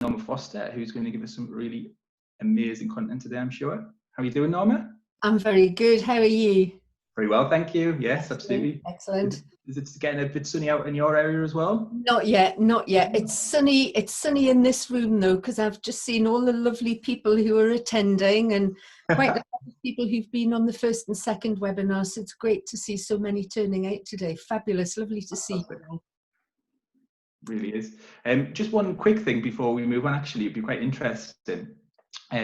Norma Foster, who's going to give us some really amazing content today, I'm sure. How are you doing, Norma? I'm very good. How are you? Very well, thank you. Yes, absolutely. Excellent. Is it getting a bit sunny out in your area as well? Not yet, not yet. It's sunny in this room though, because I've just seen all the lovely people who are attending and quite a lot of people who've been on the first and second webinar. So it's great to see so many turning out today. Fabulous, lovely to see you all. Really is. Just one quick thing before we move on, actually, it'd be quite interesting.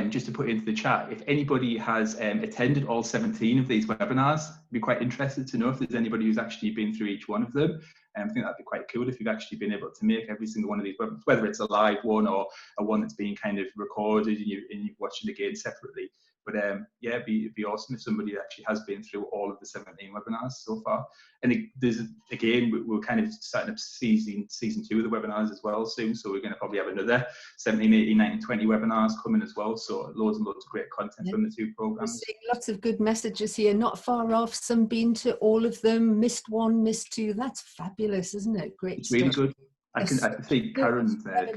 Just to put into the chat, if anybody has attended all 17 of these webinars, I'd be quite interested to know if there's anybody who's actually been through each one of them. I think that'd be quite cool if you've actually been able to make every single one of these webinars, whether it's a live one or a one that's being kind of recorded and you've watched it again separately. But yeah, it'd be awesome if somebody actually has been through all of the 17 webinars so far. And there's, again, we're kind of starting up season 2 of the webinars as well soon. So we're going to probably have another 17, 18, 19, 20 webinars coming as well. So loads and loads of great content from the 2 programs. We're seeing lots of good messages here, not far off. Some been to all of them, missed 1, missed 2. That's fabulous, isn't it? Great it's stuff. Really good. I can see Karen's there.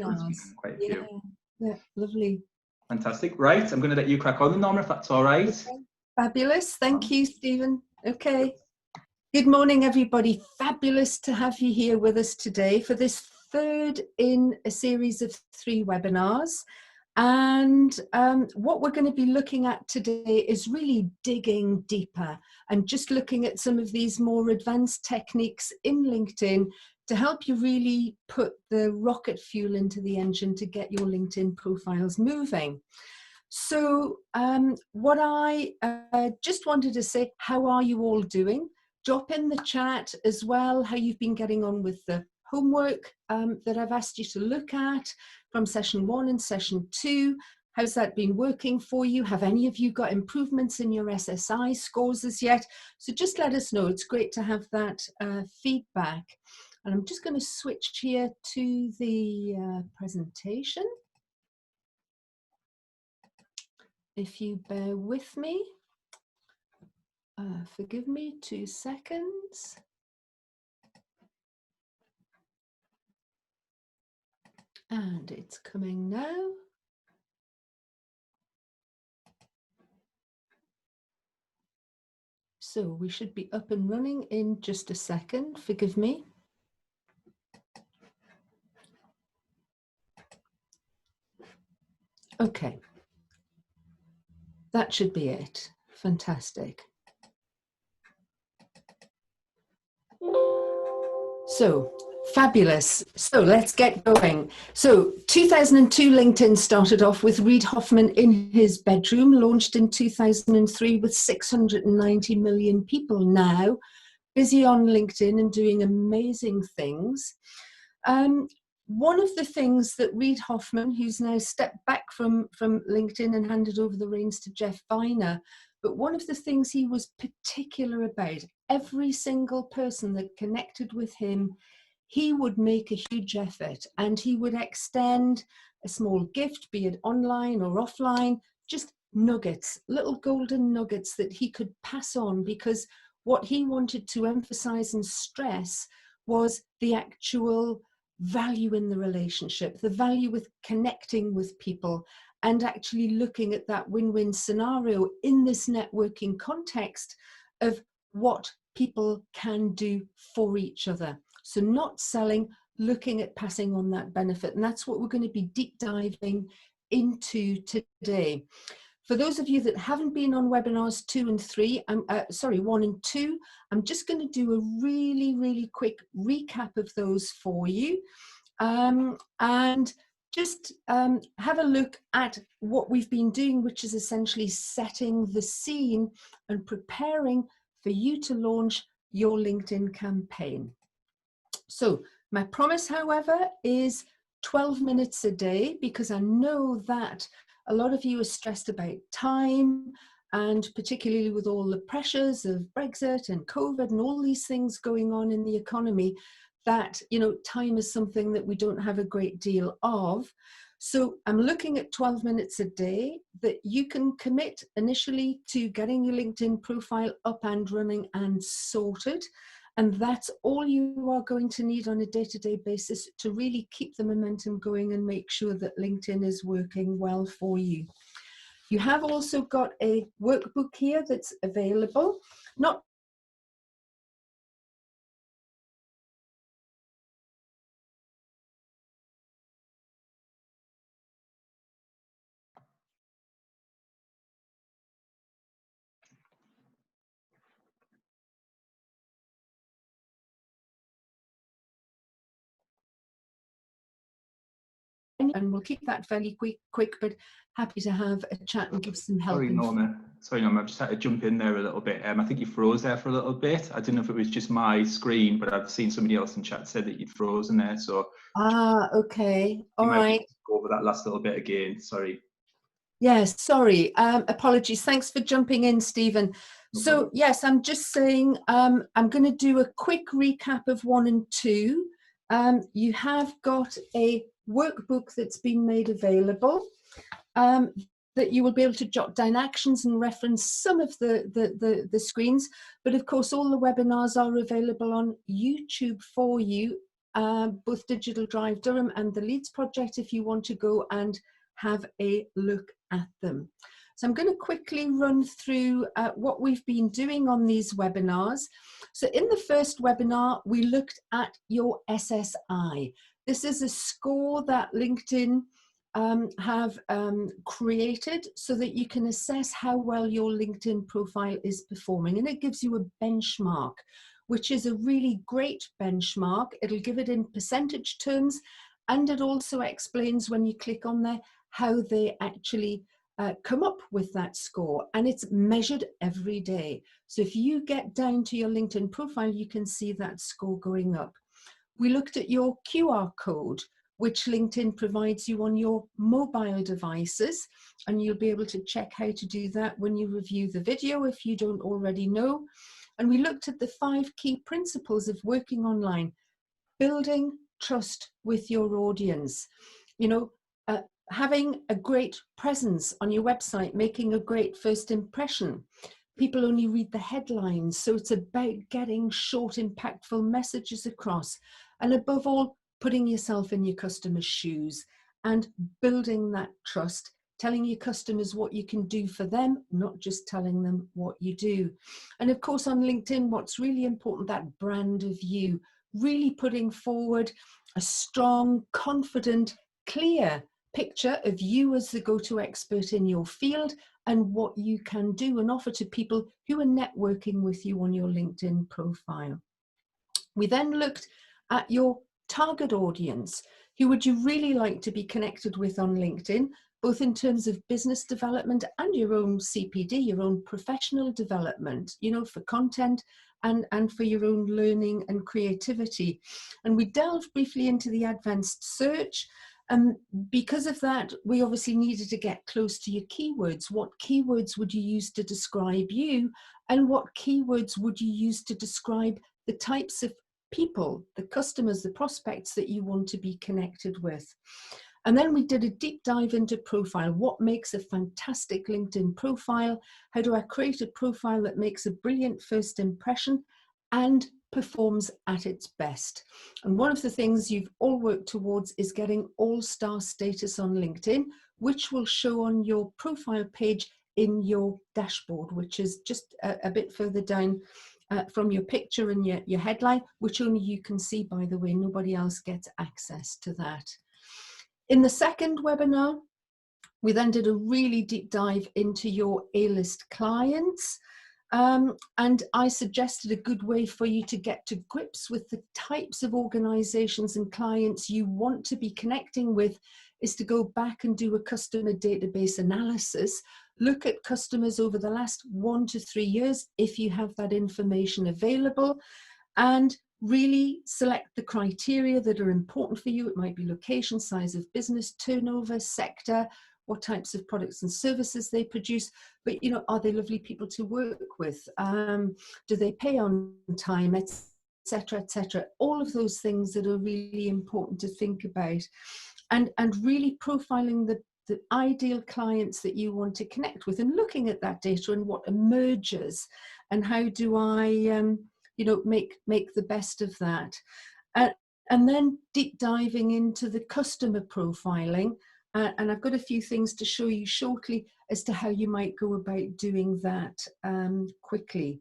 Quite a few. Yeah, lovely. Fantastic. Right, I'm going to let you crack on, Norma, if that's all right. Okay. Fabulous. Thank you, Stephen. Okay. Good morning, everybody. Fabulous to have you here with us today for this third in a series of 3 webinars. And what we're going to be looking at today is really digging deeper and just looking at some of these more advanced techniques in LinkedIn to help you really put the rocket fuel into the engine to get your LinkedIn profiles moving. So what I just wanted to say, how are you all doing? Drop in the chat as well how you've been getting on with the homework that I've asked you to look at from session 1 and session 2. How's that been working for you? Have any of you got improvements in your SSI scores as yet? So just let us know. It's great to have that feedback. And I'm just going to switch here to the presentation. If you bear with me, forgive me 2 seconds. And it's coming now. So we should be up and running in just a second. Forgive me. Okay. That should be it. Fantastic. So, fabulous. So let's get going. So 2002 LinkedIn started off with Reid Hoffman in his bedroom, launched in 2003 with 690 million people now busy on LinkedIn and doing amazing things. One of the things that Reid Hoffman, who's now stepped back from LinkedIn and handed over the reins to Jeff Viner, but one of the things he was particular about, every single person that connected with him, he would make a huge effort and he would extend a small gift, be it online or offline, just nuggets, little golden nuggets that he could pass on, because what he wanted to emphasize and stress was the actual value in the relationship, the value with connecting with people and actually looking at that win-win scenario in this networking context of what people can do for each other. So not selling, looking at passing on that benefit. And that's what we're going to be deep diving into today. For those of you that haven't been on webinars 2 and 3, 1 and 2, I'm just going to do a really quick recap of those for you. And just have a look at what we've been doing, which is essentially setting the scene and preparing for you to launch your LinkedIn campaign. So my promise, however, is 12 minutes a day, because I know that a lot of you are stressed about time, and particularly with all the pressures of Brexit and COVID and all these things going on in the economy, that, you know, time is something that we don't have a great deal of. So I'm looking at 12 minutes a day that you can commit initially to getting your LinkedIn profile up and running and sorted. And that's all you are going to need on a day-to-day basis to really keep the momentum going and make sure that LinkedIn is working well for you. You have also got a workbook here that's available, not and we'll keep that fairly quick, but happy to have a chat and give some help. Sorry, Norma. I've just had to jump in there a little bit. I think you froze there for a little bit. I don't know if it was just my screen, but I've seen somebody else in chat said that you'd frozen there. So okay, all right. Go over that last little bit again. Sorry. Yes, sorry. Apologies. Thanks for jumping in, Stephen. No so problem. yes, I'm just saying I'm going to do a quick recap of 1 and 2. You have got a workbook that's been made available that you will be able to jot down actions and reference some of the screens. But of course, all the webinars are available on YouTube for you, both Digital Drive Durham and the Leeds Project, if you want to go and have a look at them. So I'm going to quickly run through what we've been doing on these webinars. So in the first webinar, we looked at your SSI. This is a score that LinkedIn have created so that you can assess how well your LinkedIn profile is performing. And it gives you a benchmark, which is a really great benchmark. It'll give it in percentage terms, and it also explains when you click on there how they actually come up with that score, and it's measured every day. So if you get down to your LinkedIn profile, you can see that score going up. We looked at your QR code, which LinkedIn provides you on your mobile devices, and you'll be able to check how to do that when you review the video if you don't already know. And we looked at the 5 key principles of working online: building trust with your audience, having a great presence on your website, making a great first impression. People only read the headlines, so it's about getting short, impactful messages across. And above all, putting yourself in your customers' shoes and building that trust, telling your customers what you can do for them, not just telling them what you do. And of course, on LinkedIn, what's really important, that brand of you, really putting forward a strong, confident, clear picture of you as the go-to expert in your field and what you can do and offer to people who are networking with you on your LinkedIn profile. We then looked at your target audience. Who would you really like to be connected with on LinkedIn, both in terms of business development and your own CPD, your own professional development, for content and for your own learning and creativity. And we delved briefly into the advanced search. And because of that, we obviously needed to get close to your keywords. What keywords would you use to describe you? And what keywords would you use to describe the types of people, the customers, the prospects that you want to be connected with? And then we did a deep dive into profile. What makes a fantastic LinkedIn profile? How do I create a profile that makes a brilliant first impression and performs at its best? And one of the things you've all worked towards is getting all-star status on LinkedIn, which will show on your profile page in your dashboard, which is just a bit further down from your picture and your headline, which only you can see, by the way. Nobody else gets access to that. In the second webinar, we then did a really deep dive into your A-list clients. And I suggested a good way for you to get to grips with the types of organizations and clients you want to be connecting with is to go back and do a customer database analysis. Look at customers over the last 1 to 3 years, if you have that information available, and really select the criteria that are important for you. It might be location, size of business, turnover, sector, what types of products and services they produce, but are they lovely people to work with? Do they pay on time, etc., etc. All of those things that are really important to think about, and really profiling the ideal clients that you want to connect with, and looking at that data and what emerges, and how do I you know, make the best of that. And then deep diving into the customer profiling. And I've got a few things to show you shortly as to how you might go about doing that quickly.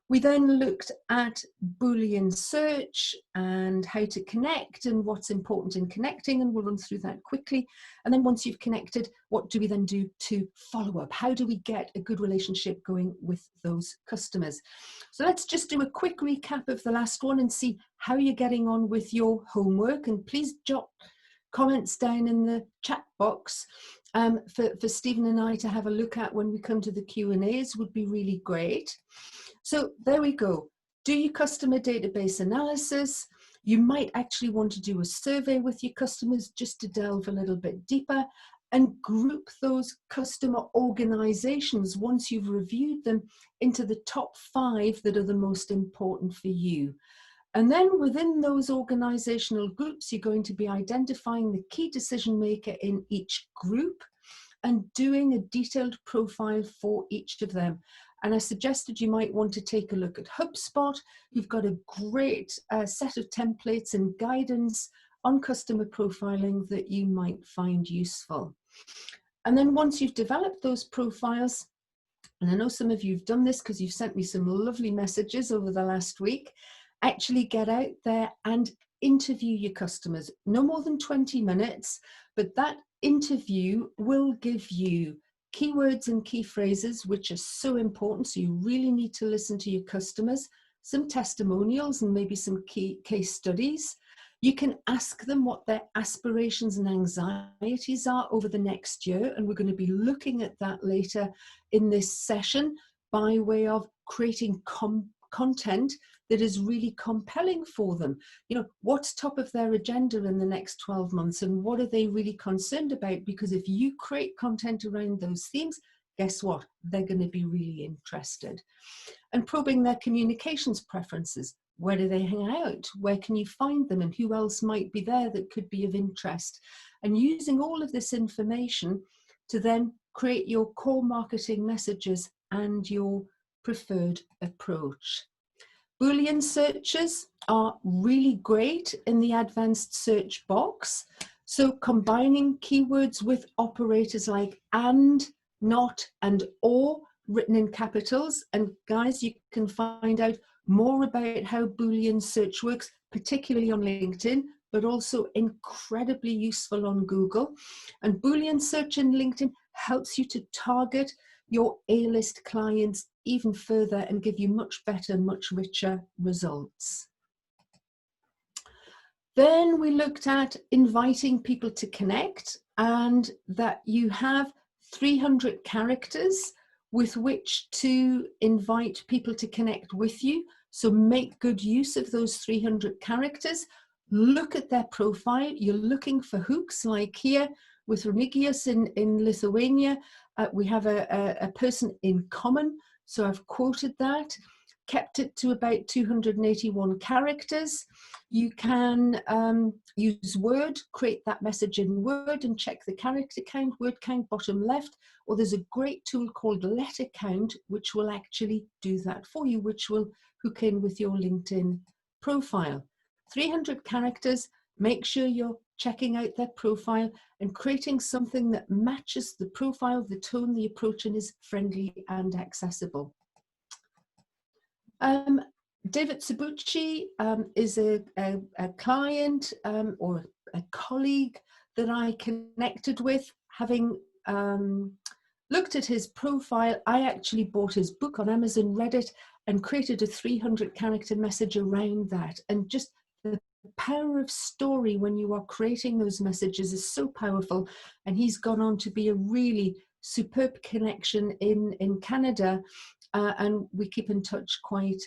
We then looked at Boolean search and how to connect and what's important in connecting, and we'll run through that quickly. And then once you've connected, what do we then do to follow up? How do we get a good relationship going with those customers? So let's just do a quick recap of the last one and see how you're getting on with your homework. And please jot comments down in the chat box for Stephen and I to have a look at when we come to the Q&As would be really great. So there we go. Do your customer database analysis. You might actually want to do a survey with your customers just to delve a little bit deeper, and group those customer organizations once you've reviewed them into the top 5 that are the most important for you. And then within those organizational groups, you're going to be identifying the key decision maker in each group and doing a detailed profile for each of them. And I suggested you might want to take a look at HubSpot. You've got a great set of templates and guidance on customer profiling that you might find useful. And then once you've developed those profiles, and I know some of you have done this because you've sent me some lovely messages over the last week, actually get out there and interview your customers. No more than 20 minutes, but that interview will give you keywords and key phrases, which are so important. So you really need to listen to your customers, some testimonials and maybe some key case studies. You can ask them what their aspirations and anxieties are over the next year. And we're going to be looking at that later in this session by way of creating content that is really compelling for them. You know, what's top of their agenda in the next 12 months and what are they really concerned about? Because if you create content around those themes, guess what? They're going to be really interested. And probing their communications preferences. Where do they hang out? Where can you find them? And who else might be there that could be of interest? And using all of this information to then create your core marketing messages and your preferred approach. Boolean searches are really great in the advanced search box. So combining keywords with operators like and, not, and or written in capitals. And guys, you can find out more about how Boolean search works, particularly on LinkedIn, but also incredibly useful on Google. And Boolean search in LinkedIn helps you to target your A-list clients even further and give you much better, much richer results. Then we looked at inviting people to connect, and that you have 300 characters with which to invite people to connect with you. So make good use of those 300 characters. Look at their profile. You're looking for hooks like here with Remigius in Lithuania. We have a person in common. So I've quoted that, kept it to about 281 characters. You can use Word, create that message in Word and check the character count, word count, bottom left. Or there's a great tool called Letter Count, which will actually do that for you, which will hook in with your LinkedIn profile. 300 characters, make sure you're checking out their profile and creating something that matches the profile, the tone, the approach, and is friendly and accessible. David Sabucci is a client or a colleague that I connected with. Having looked at his profile, I actually bought his book on Amazon, read it, and created a 300 character message around that. And just the power of story when you are creating those messages is so powerful. And he's gone on to be a really superb connection in Canada, and we keep in touch quite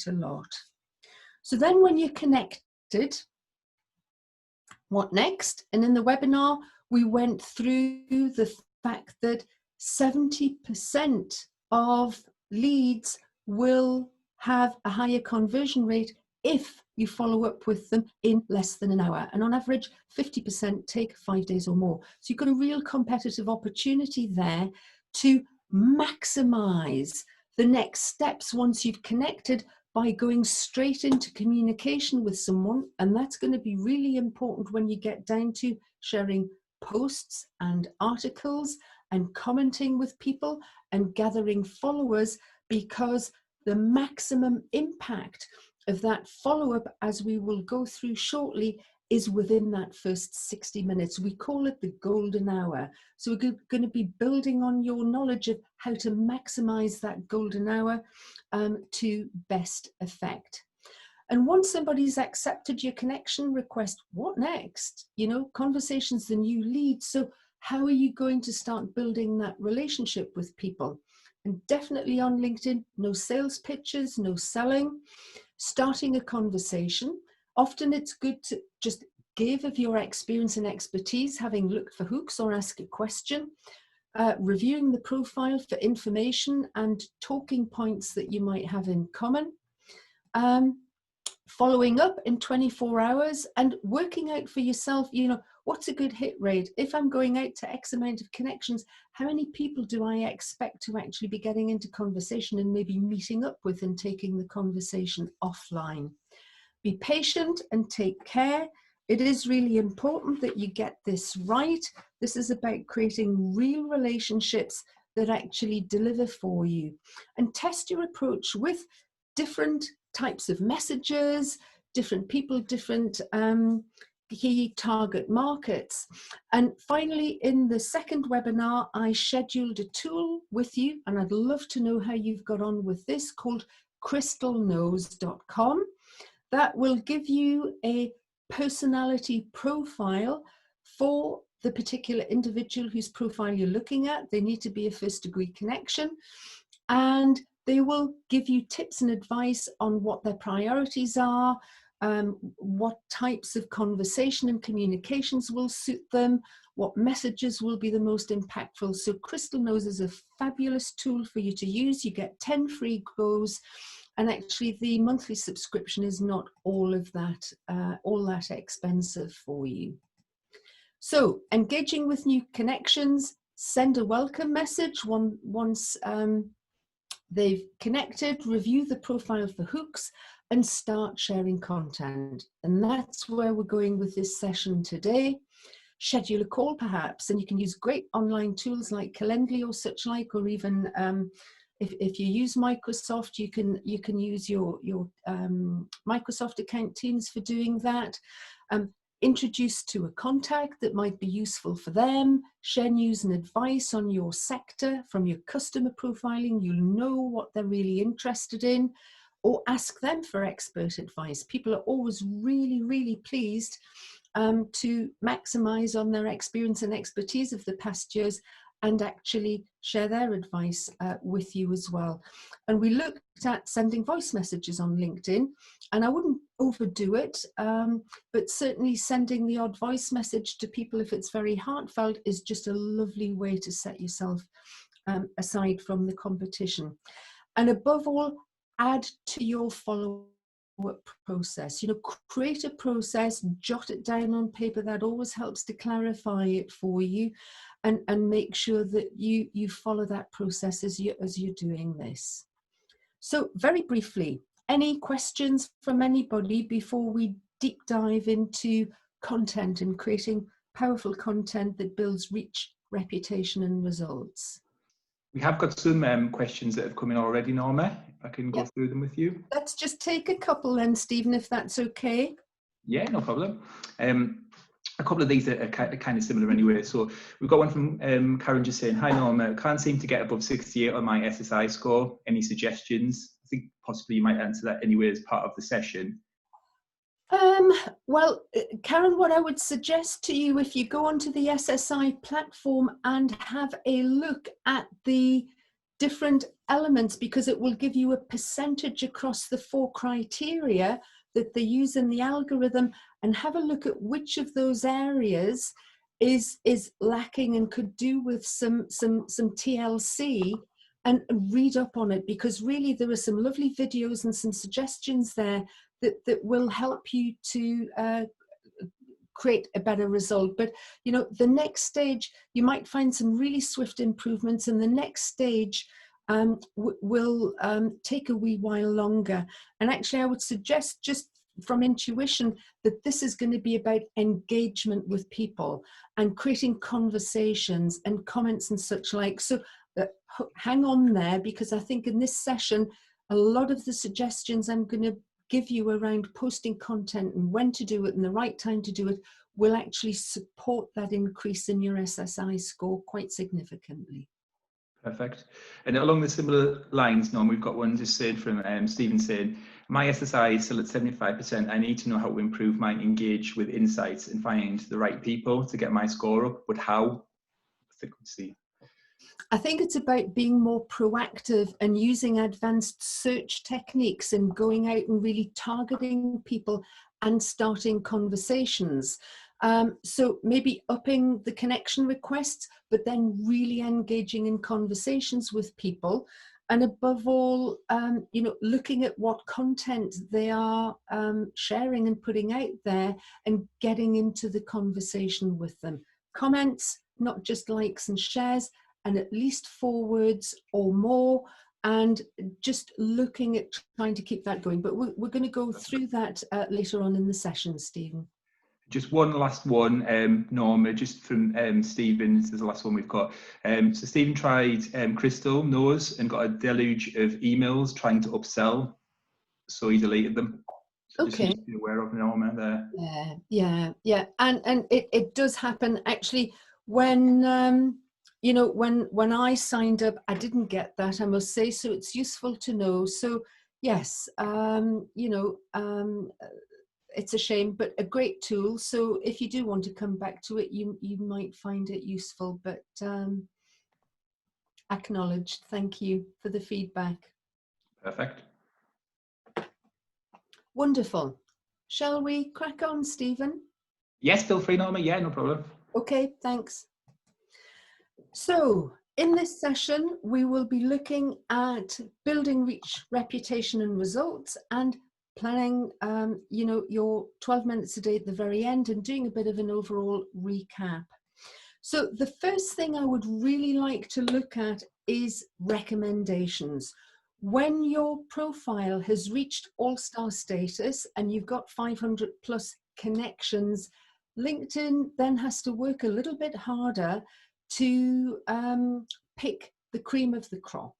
a lot. So then when you're connected, what next? And in the webinar, we went through the fact that 70% of leads will have a higher conversion rate if you follow up with them in less than an hour. And on average, 50% take 5 days or more. So you've got a real competitive opportunity there to maximize the next steps once you've connected by going straight into communication with someone. And that's going to be really important when you get down to sharing posts and articles and commenting with people and gathering followers, because the maximum impact of that follow-up, as we will go through shortly, is within that first 60 minutes. We call it the golden hour. So we're going to be building on your knowledge of how to maximize that golden hour to best effect. And once somebody's accepted your connection request, what next? You know, conversation's the new lead. So how are you going to start building that relationship with people? And definitely on LinkedIn, no sales pitches, no selling, starting a conversation. Often it's good to just give of your experience and expertise, having looked for hooks or ask a question, reviewing the profile for information and talking points that you might have in common, following up in 24 hours and working out for yourself, you know, what's a good hit rate? If I'm going out to X amount of connections, how many people do I expect to actually be getting into conversation and maybe meeting up with and taking the conversation offline? Be patient and take care. It is really important that you get this right. This is about creating real relationships that actually deliver for you. And test your approach with different types of messages, different people, different key target markets. And finally, in the second webinar, I scheduled a tool with you, and I'd love to know how you've got on with this, called crystalknows.com. That will give you a personality profile for the particular individual whose profile you're looking at. They need to be a first degree connection, and they will give you tips and advice on what their priorities are, what types of conversation and communications will suit them, what messages will be the most impactful. So Crystal Knows is a fabulous tool for you to use. You get 10 free goes. And actually, the monthly subscription is not all that expensive for you. So, engaging with new connections, send a welcome message once they've connected, review the profile for hooks, and start sharing content. And that's where we're going with this session today. Schedule a call, perhaps, and you can use great online tools like Calendly or such like, or even if you use Microsoft, you can use your Microsoft account Teams for doing that. Introduce to a contact that might be useful for them. Share news and advice on your sector from your customer profiling. You'll know what they're really interested in, or ask them for expert advice. People are always really, really pleased to maximize on their experience and expertise of the past years, and actually share their advice with you as well. And we looked at sending voice messages on LinkedIn, and I wouldn't overdo it, but certainly sending the odd voice message to people, if it's very heartfelt, is just a lovely way to set yourself aside from the competition. And above all, add to your follow-up process. You know, create a process, jot it down on paper. That always helps to clarify it for you, and make sure that you follow that process as you're doing this. So very briefly, any questions from anybody before we deep dive into content and creating powerful content that builds reach, reputation, and results? We have got some questions that have come in already, Norma. I can go through them with you. Let's just take a couple then, Stephen, if that's okay. Yeah, no problem. A couple of these are kind of similar anyway. So we've got one from Karen just saying, "Hi Norma, can't seem to get above 68 on my SSI score. Any suggestions?" I think possibly you might answer that anyway as part of the session. Well, Karen, what I would suggest to you, if you go onto the SSI platform and have a look at the different elements, because it will give you a percentage across the 4 criteria that they use in the algorithm, and have a look at which of those areas is lacking and could do with some TLC, and read up on it, because really there are some lovely videos and some suggestions there that will help you to create a better result. But you know, the next stage, you might find some really swift improvements, and the next stage will take a wee while longer. And actually, I would suggest, just from intuition, that this is going to be about engagement with people and creating conversations and comments and such like. So hang on there, because I think in this session, a lot of the suggestions I'm going to give you around posting content and when to do it and the right time to do it will actually support that increase in your SSI score quite significantly. Perfect. And along the similar lines, Norm, we've got one just said from Stephen saying, my SSI is still at 75%. I need to know how to improve my engage with insights and find the right people to get my score up, but how? I think we'll see. I think it's about being more proactive and using advanced search techniques and going out and really targeting people and starting conversations. So maybe upping the connection requests, but then really engaging in conversations with people. And above all, you know, looking at what content they are sharing and putting out there and getting into the conversation with them. Comments, not just likes and shares, and at least 4 words or more, and just looking at trying to keep that going. But we're going to go through that later on in the session, Stephen. Just one last one, Norma, just from Stephen. This is the last one we've got. So Stephen tried Crystal Knows and got a deluge of emails trying to upsell, so he deleted them. So Okay. just be aware of Norma there. Yeah. And it does happen actually when you know, when I signed up, I didn't get that, I must say, so it's useful to know. So yes, you know, it's a shame, but a great tool. So if you do want to come back to it, you might find it useful, but acknowledged. Thank you for the feedback. Perfect. Wonderful. Shall we crack on, Stephen? Yes, feel free, Norma. Yeah, no problem. Okay, thanks. So in this session, we will be looking at building reach, reputation and results, and planning, you know, your 12 minutes a day at the very end and doing a bit of an overall recap. So the first thing I would really like to look at is recommendations. When your profile has reached all-star status and you've got 500 plus connections, LinkedIn then has to work a little bit harder to pick the cream of the crop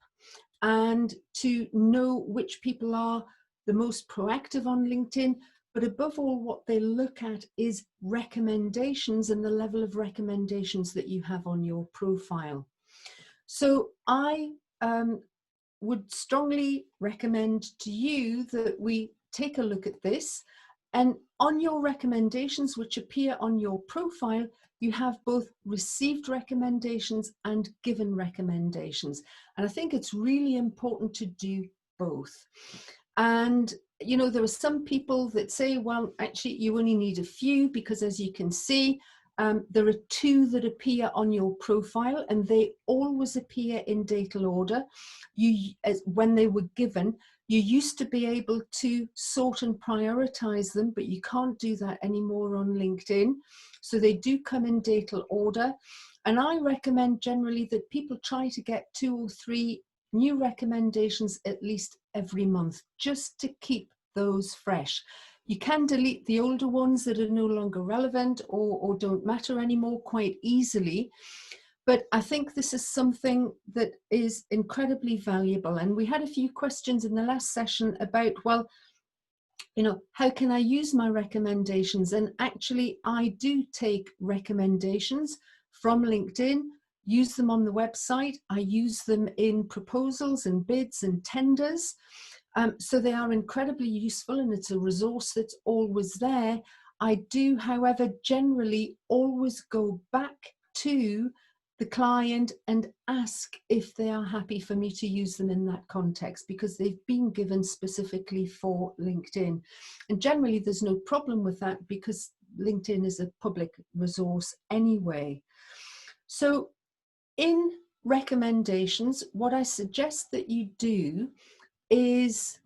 and to know which people are the most proactive on LinkedIn. But above all, what they look at is recommendations and the level of recommendations that you have on your profile. So I would strongly recommend to you that we take a look at this. And on your recommendations, which appear on your profile, you have both received recommendations and given recommendations. And I think it's really important to do both. And, you know, there are some people that say, well, actually, you only need a few, because as you can see, there are 2 that appear on your profile, and they always appear in datal order. When they were given, you used to be able to sort and prioritize them, but you can't do that anymore on LinkedIn. So they do come in datal order. And I recommend generally that people try to get 2 or 3 new recommendations at least every month, just to keep those fresh. You can delete the older ones that are no longer relevant or don't matter anymore quite easily. But I think this is something that is incredibly valuable. And we had a few questions in the last session about, well, you know, how can I use my recommendations? And actually, I do take recommendations from LinkedIn, use them on the website. I use them in proposals and bids and tenders. So they are incredibly useful, and it's a resource that's always there. I do, however, generally always go back to the client and ask if they are happy for me to use them in that context, because they've been given specifically for LinkedIn. And generally there's no problem with that, because LinkedIn is a public resource anyway. So in recommendations, what I suggest that you do is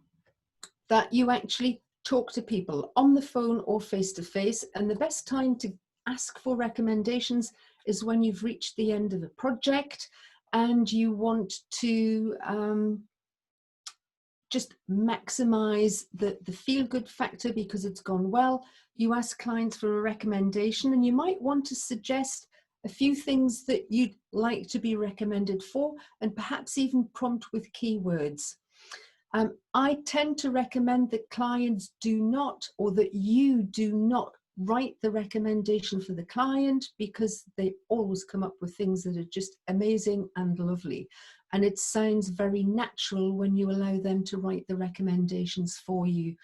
that you actually talk to people on the phone or face-to-face, and the best time to ask for recommendations is when you've reached the end of a project and you want to just maximize the feel-good factor because it's gone well, you ask clients for a recommendation, and you might want to suggest a few things that you'd like to be recommended for, and perhaps even prompt with keywords. I tend to recommend that clients do not, or that you do not, write the recommendation for the client, because they always come up with things that are just amazing and lovely. And it sounds very natural when you allow them to write the recommendations for you.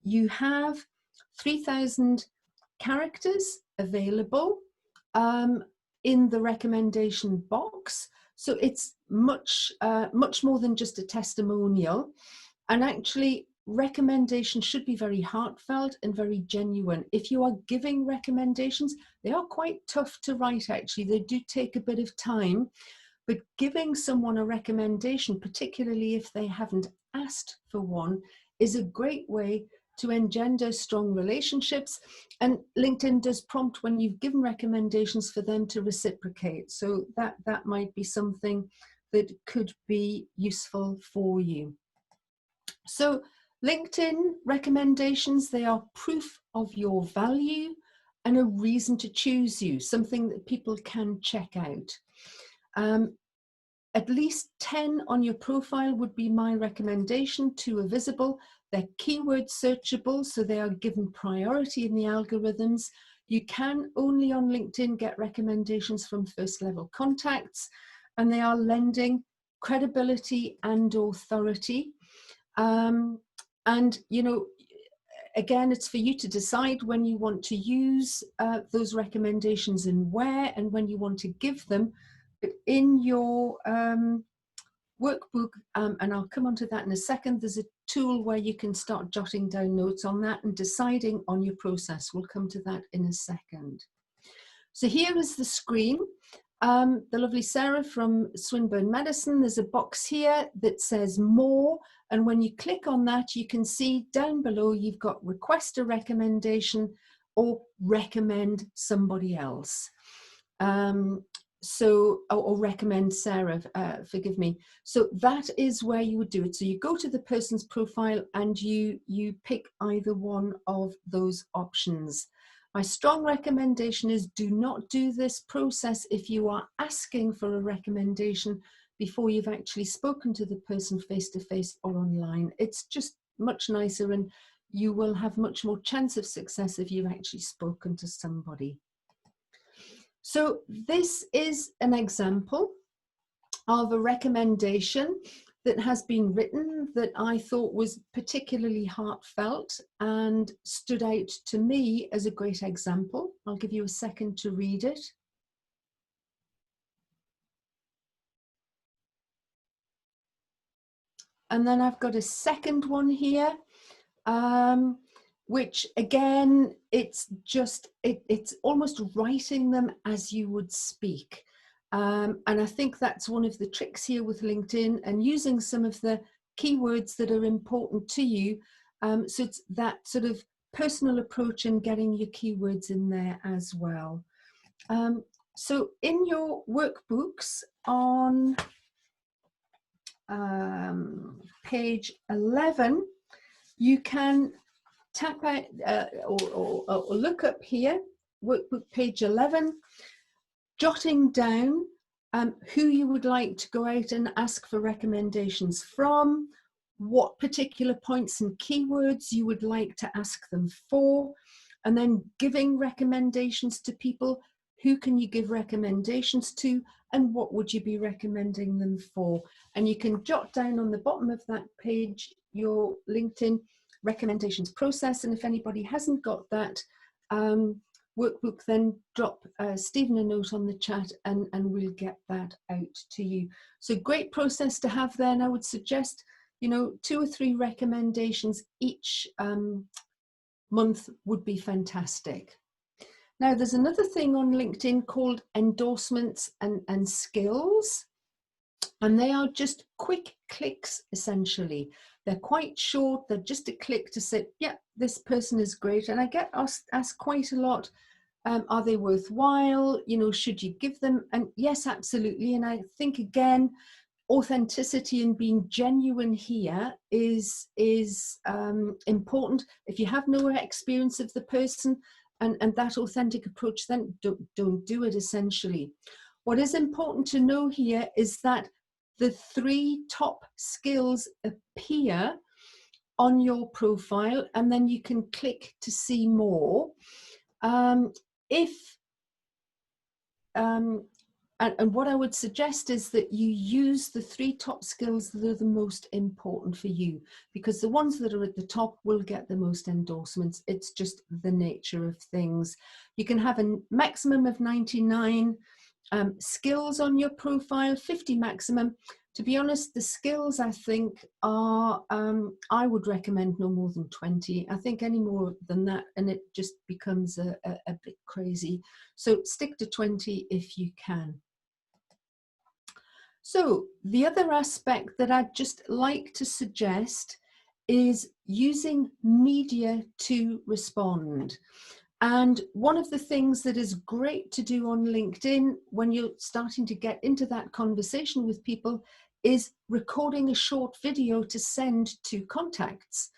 You have 3,000 characters available in the recommendation box. So it's much more than just a testimonial. And actually, recommendations should be very heartfelt and very genuine. If you are giving recommendations, they are quite tough to write, actually. They do take a bit of time. But giving someone a recommendation, particularly if they haven't asked for one, is a great way to engender strong relationships. And LinkedIn does prompt when you've given recommendations for them to reciprocate. So that might be something that could be useful for you. So LinkedIn recommendations, they are proof of your value and a reason to choose you, something that people can check out. At least 10 on your profile would be my recommendation. 2 are visible. They're keyword searchable, so they are given priority in the algorithms. You can only on LinkedIn get recommendations from first level contacts, and they are lending credibility and authority. And, you know, again, it's for you to decide when you want to use those recommendations and where, and when you want to give them. But in your workbook, and I'll come on to that in a second, there's a tool where you can start jotting down notes on that and deciding on your process. We'll come to that in a second. So here is the screen. The lovely Sarah from Swinburne Medicine, there's a box here that says more, and when you click on that, you can see down below you've got request a recommendation or recommend somebody else. Or recommend Sarah, forgive me. So that is where you would do it. So you go to the person's profile and you pick either one of those options. My strong recommendation is do not do this process if you are asking for a recommendation before you've actually spoken to the person face-to-face or online. It's just much nicer, and you will have much more chance of success if you've actually spoken to somebody. So this is an example of a recommendation that has been written that I thought was particularly heartfelt and stood out to me as a great example. I'll give you a second to read it. And then I've got a second one here, which again, it's almost writing them as you would speak. And I think that's one of the tricks here with LinkedIn, and using some of the keywords that are important to you. So it's that sort of personal approach and getting your keywords in there as well. So in your workbooks on page 11, you can tap out or look up here, workbook page 11, jotting down who you would like to go out and ask for recommendations from, what particular points and keywords you would like to ask them for, and then giving recommendations to people. Who can you give recommendations to, and what would you be recommending them for? And you can jot down on the bottom of that page your LinkedIn recommendations process, and if anybody hasn't got that workbook, then drop Stephen a note on the chat and we'll get that out to you. So great process to have there, and I would suggest, you know, 2 or 3 recommendations each month would be fantastic. Now there's another thing on LinkedIn called endorsements and skills, and they are just quick clicks essentially. They're quite short, they're just a click to say, yeah, this person is great. And I get asked quite a lot, Are they worthwhile? You know, should you give them? And yes, absolutely. And I think, again, authenticity and being genuine here is important. If you have no experience of the person and that authentic approach, then don't do it, essentially. What is important to know here is that the 3 top skills appear on your profile, and then you can click to see more. And what I would suggest is that you use the 3 top skills that are the most important for you, because the ones that are at the top will get the most endorsements. It's just the nature of things. You can have a maximum of 99 skills on your profile, 50 maximum. To be honest, the skills, I think, are, I would recommend no more than 20. I think any more than that, and it just becomes a bit crazy. So stick to 20 if you can. So the other aspect that I'd just like to suggest is using media to respond. And one of the things that is great to do on LinkedIn when you're starting to get into that conversation with people is recording a short video to send to contacts,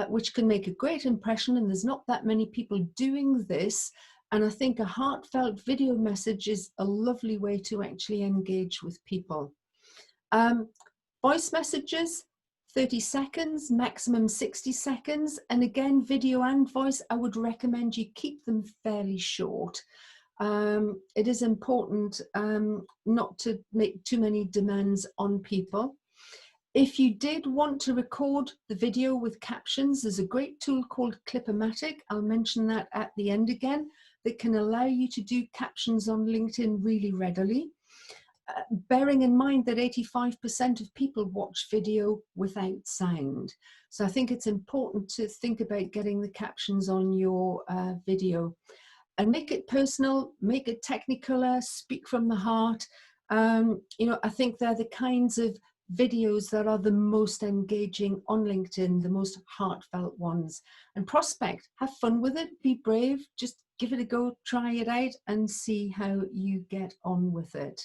which can make a great impression. And there's not that many people doing this. And I think a heartfelt video message is a lovely way to actually engage with people. Voice messages, 30 seconds, maximum 60 seconds. And again, video and voice, I would recommend you keep them fairly short. It is important not to make too many demands on people. If you did want to record the video with captions, there's a great tool called Clip-O-Matic. I'll mention that at the end again, that can allow you to do captions on LinkedIn really readily. Bearing in mind that 85% of people watch video without sound. So I think it's important to think about getting the captions on your video. And make it personal, make it technicolor, speak from the heart. You know, I think they're the kinds of videos that are the most engaging on LinkedIn, the most heartfelt ones. And prospect, have fun with it, be brave, just give it a go, try it out and see how you get on with it.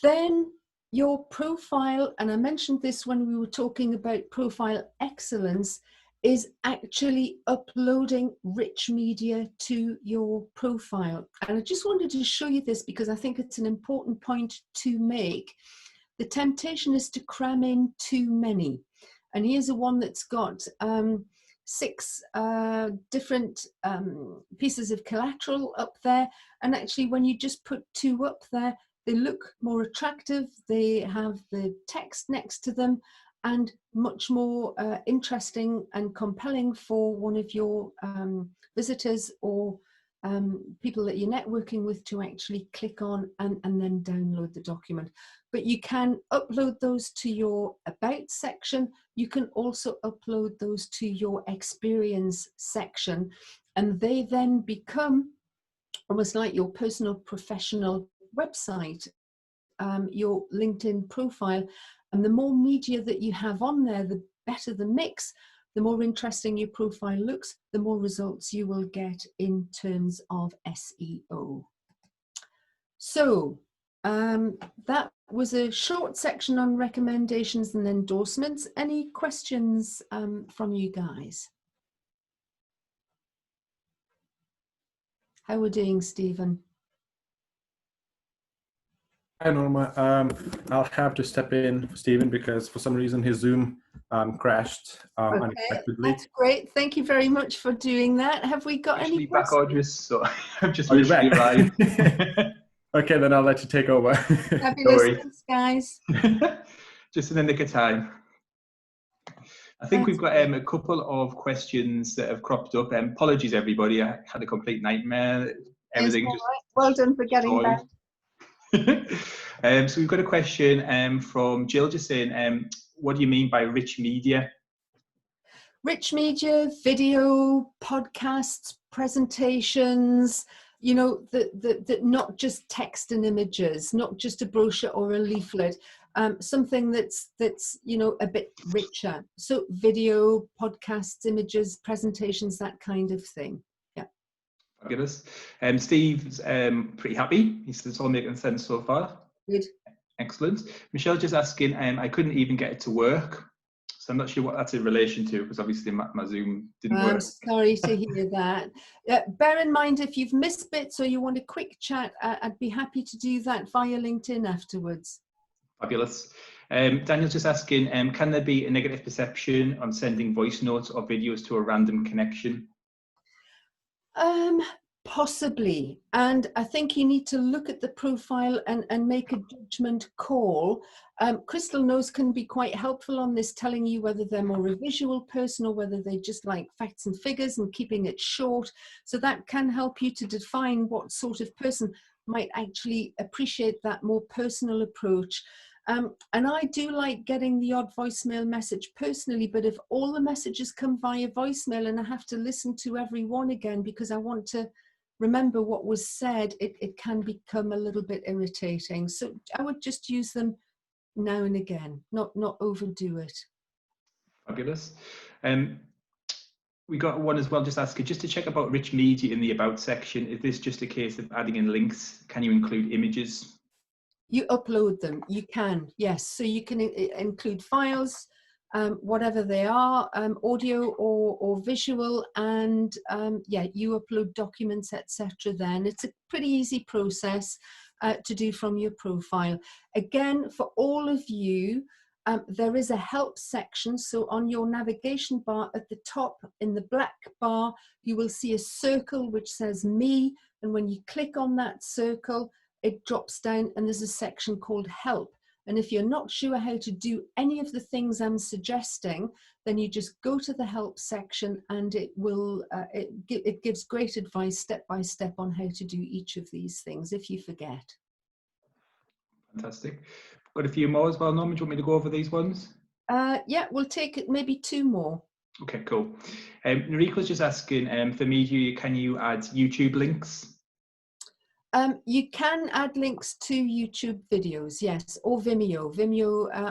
Then your profile, and I mentioned this when we were talking about profile excellence, is actually uploading rich media to your profile. And I just wanted to show you this because I think it's an important point to make. The temptation is to cram in too many. And here's a one that's got 6 different pieces of collateral up there. And actually, when you just put 2 up there, they look more attractive, they have the text next to them, and much more interesting and compelling for one of your visitors or people that you're networking with to actually click on and then download the document. But you can upload those to your About section. You can also upload those to your Experience section, and they then become almost like your personal professional website, your LinkedIn profile. And the more media that you have on there, the better the mix, the more interesting your profile looks, the more results you will get in terms of SEO. So that was a short section on recommendations and endorsements. Any questions from you guys? How are we doing, Stephen? Hi, Norma. I'll have to step in for Stephen because for some reason his Zoom crashed unexpectedly. That's great. Thank you very much for doing that. Have we got any back, questions? Audrey, so I've just Are you literally back? arrived. Okay, then I'll let you take over. Fabulous. Thanks, guys. Just in the nick of time. I think we've got a couple of questions that have cropped up. Apologies, everybody. I had a complete nightmare. Everything just well done for getting back. So we've got a question from Jill just saying, what do you mean by rich media? Rich media, video, podcasts, presentations, you know, that not just text and images, not just a brochure or a leaflet, something that's you know, a bit richer. So video, podcasts, images, presentations, that kind of thing. Yeah. Fabulous. Steve's pretty happy. He says it's all making sense so far. Good. Excellent. Michelle just asking, I couldn't even get it to work. So I'm not sure what that's in relation to, because obviously my Zoom didn't work. I'm sorry to hear that. Bear in mind, if you've missed bits or you want a quick chat, I'd be happy to do that via LinkedIn afterwards. Fabulous. Daniel's just asking, can there be a negative perception on sending voice notes or videos to a random connection? Possibly. And I think you need to look at the profile and make a judgment call. Crystal notes can be quite helpful on this, telling you whether they're more a visual person or whether they just like facts and figures and keeping it short. So that can help you to define what sort of person might actually appreciate that more personal approach. And I do like getting the odd voicemail message personally, but if all the messages come via voicemail and I have to listen to every one again because I want to remember what was said, it can become a little bit irritating. So I would just use them now and again, not overdo it. Fabulous. We got one as well, just asking, just to check about rich media in the about section, is this just a case of adding in links? Can you include images? You upload them, you can, yes. So you can include files, whatever they are, audio or visual, and yeah, you upload documents, etc. Then it's a pretty easy process to do from your profile. Again, for all of you, there is a help section. So on your navigation bar at the top in the black bar, you will see a circle which says me, and when you click on that circle, it drops down and there's a section called help. And if you're not sure how to do any of the things I'm suggesting, then you just go to the help section and it will, it gives great advice step by step on how to do each of these things if you forget. Fantastic. Got a few more as well, Norma. Do you want me to go over these ones? Yeah, we'll take maybe two more. Okay, cool. Noriko's just asking, for media, can you add YouTube links? You can add links to YouTube videos, yes, or Vimeo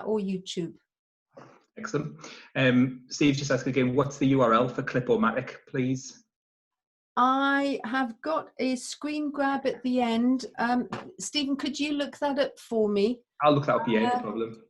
or YouTube. Excellent. Steve's just asking again, what's the URL for Clip-O-Matic, please? I have got a screen grab at the end. Stephen, could you look that up for me? I'll look that up, yeah, no problem.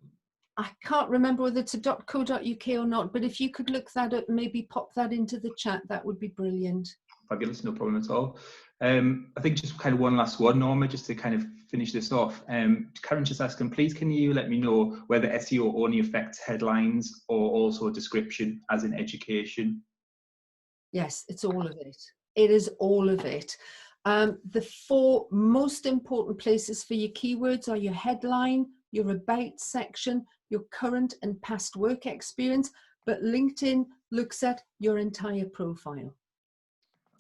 I can't remember whether it's a .co.uk or not, but if you could look that up, maybe pop that into the chat, that would be brilliant. Fabulous, no problem at all. I think just kind of one last one, Norma, just to kind of finish this off. Karen just asking, please can you let me know whether SEO only affects headlines or also description, as in education? Yes, it's all of it. It is all of it. The four most important places for your keywords are your headline, your about section, your current and past work experience, but LinkedIn looks at your entire profile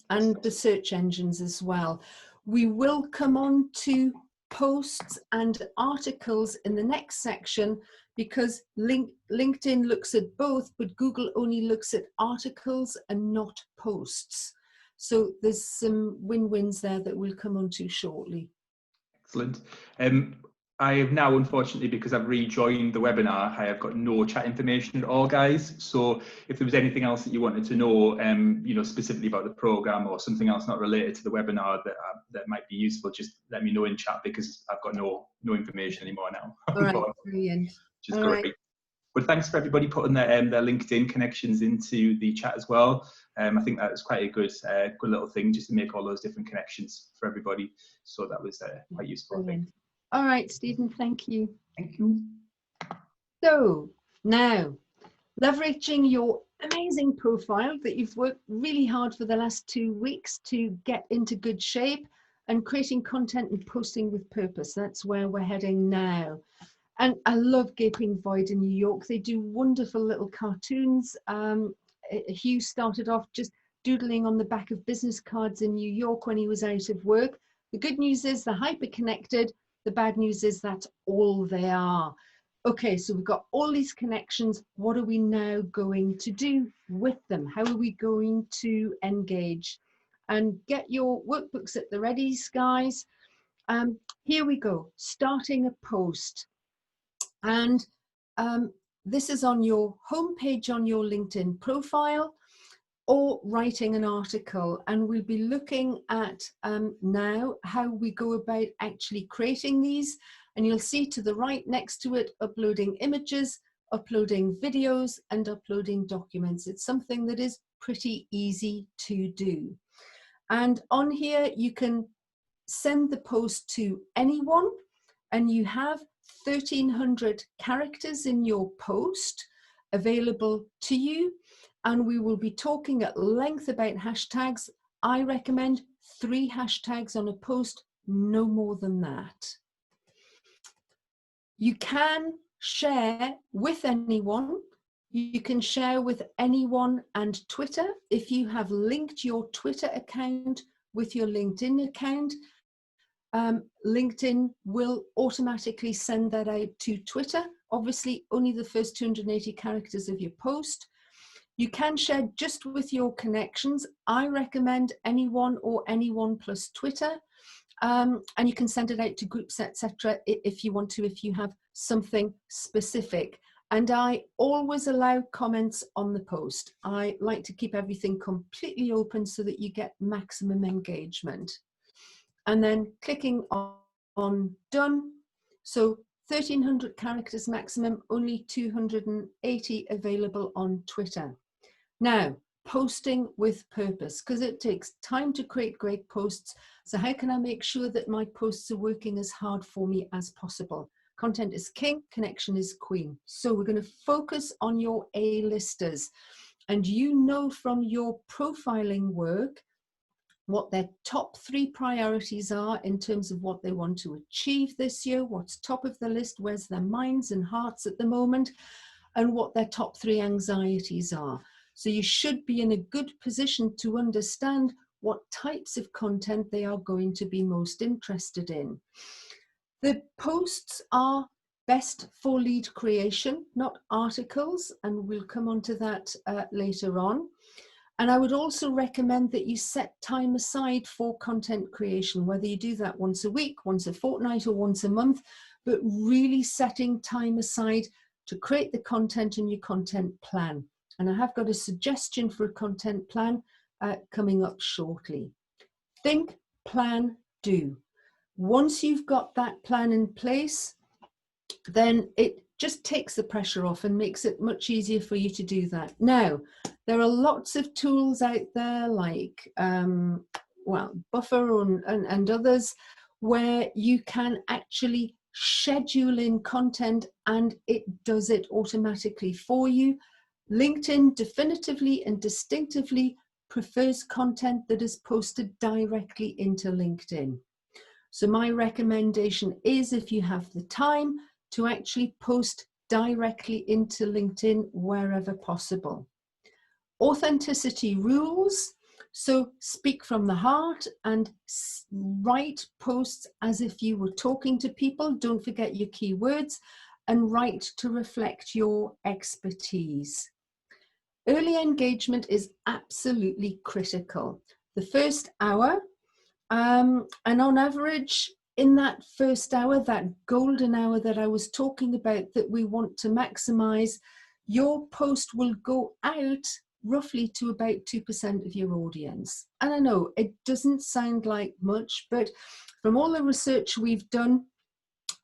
and the search engines as well. We will come on to posts and articles in the next section because LinkedIn looks at both, but Google only looks at articles and not posts. So there's some win-wins there that we'll come on to shortly. Excellent. I have now, unfortunately, because I've rejoined the webinar, I have got no chat information at all, guys. So if there was anything else that you wanted to know, you know, specifically about the program or something else not related to the webinar that might be useful, just let me know in chat because I've got no information anymore now. All right, brilliant. Which is great. But thanks for everybody putting their LinkedIn connections into the chat as well. I think that was quite a good little thing just to make all those different connections for everybody. So that was quite useful. Brilliant. All right, Stephen, thank you. Thank you. So now, leveraging your amazing profile that you've worked really hard for the last 2 weeks to get into good shape and creating content and posting with purpose. That's where we're heading now. And I love Gaping Void in New York. They do wonderful little cartoons. Hugh started off just doodling on the back of business cards in New York when he was out of work. The good news is they're hyper-connected. The bad news is that's all they are. Okay, so we've got all these connections. What are we now going to do with them? How are we going to engage? And get your workbooks at the readies, guys. Here we go, starting a post. And this is on your homepage on your LinkedIn profile. or writing an article. And we'll be looking at now how we go about actually creating these. And you'll see to the right next to it, uploading images, uploading videos, and uploading documents. It's something that is pretty easy to do. And on here, you can send the post to anyone, and you have 1,300 characters in your post available to you. And we will be talking at length about hashtags. I recommend 3 hashtags on a post, no more than that. You can share with anyone. You can share with anyone and Twitter. If you have linked your Twitter account with your LinkedIn account, LinkedIn will automatically send that out to Twitter. Obviously, only the first 280 characters of your post. You can share just with your connections. I recommend anyone or anyone plus Twitter. And you can send it out to groups, etc. if you want to, if you have something specific. And I always allow comments on the post. I like to keep everything completely open so that you get maximum engagement. And then clicking on done. So 1,300 characters maximum, only 280 available on Twitter. Now, posting with purpose, because it takes time to create great posts. So how can I make sure that my posts are working as hard for me as possible? Content is king, connection is queen. So we're going to focus on your A-listers. And you know from your profiling work what their top 3 priorities are in terms of what they want to achieve this year, what's top of the list, where's their minds and hearts at the moment, and what their top 3 anxieties are. So you should be in a good position to understand what types of content they are going to be most interested in. The posts are best for lead creation, not articles, and we'll come on to that later on. And I would also recommend that you set time aside for content creation, whether you do that once a week, once a fortnight, or once a month, but really setting time aside to create the content in your content plan. And I have got a suggestion for a content plan coming up shortly. Think, plan, do. Once you've got that plan in place, then it just takes the pressure off and makes it much easier for you to do that. Now, there are lots of tools out there like, well, Buffer and others, where you can actually schedule in content and it does it automatically for you. LinkedIn definitively and distinctively prefers content that is posted directly into LinkedIn. So my recommendation is, if you have the time, to actually post directly into LinkedIn wherever possible. Authenticity rules. So speak from the heart and write posts as if you were talking to people. Don't forget your keywords, and write to reflect your expertise. Early engagement is absolutely critical. The first hour, and on average, in that first hour, that golden hour that I was talking about that we want to maximize, your post will go out roughly to about 2% of your audience. And I know it doesn't sound like much, but from all the research we've done,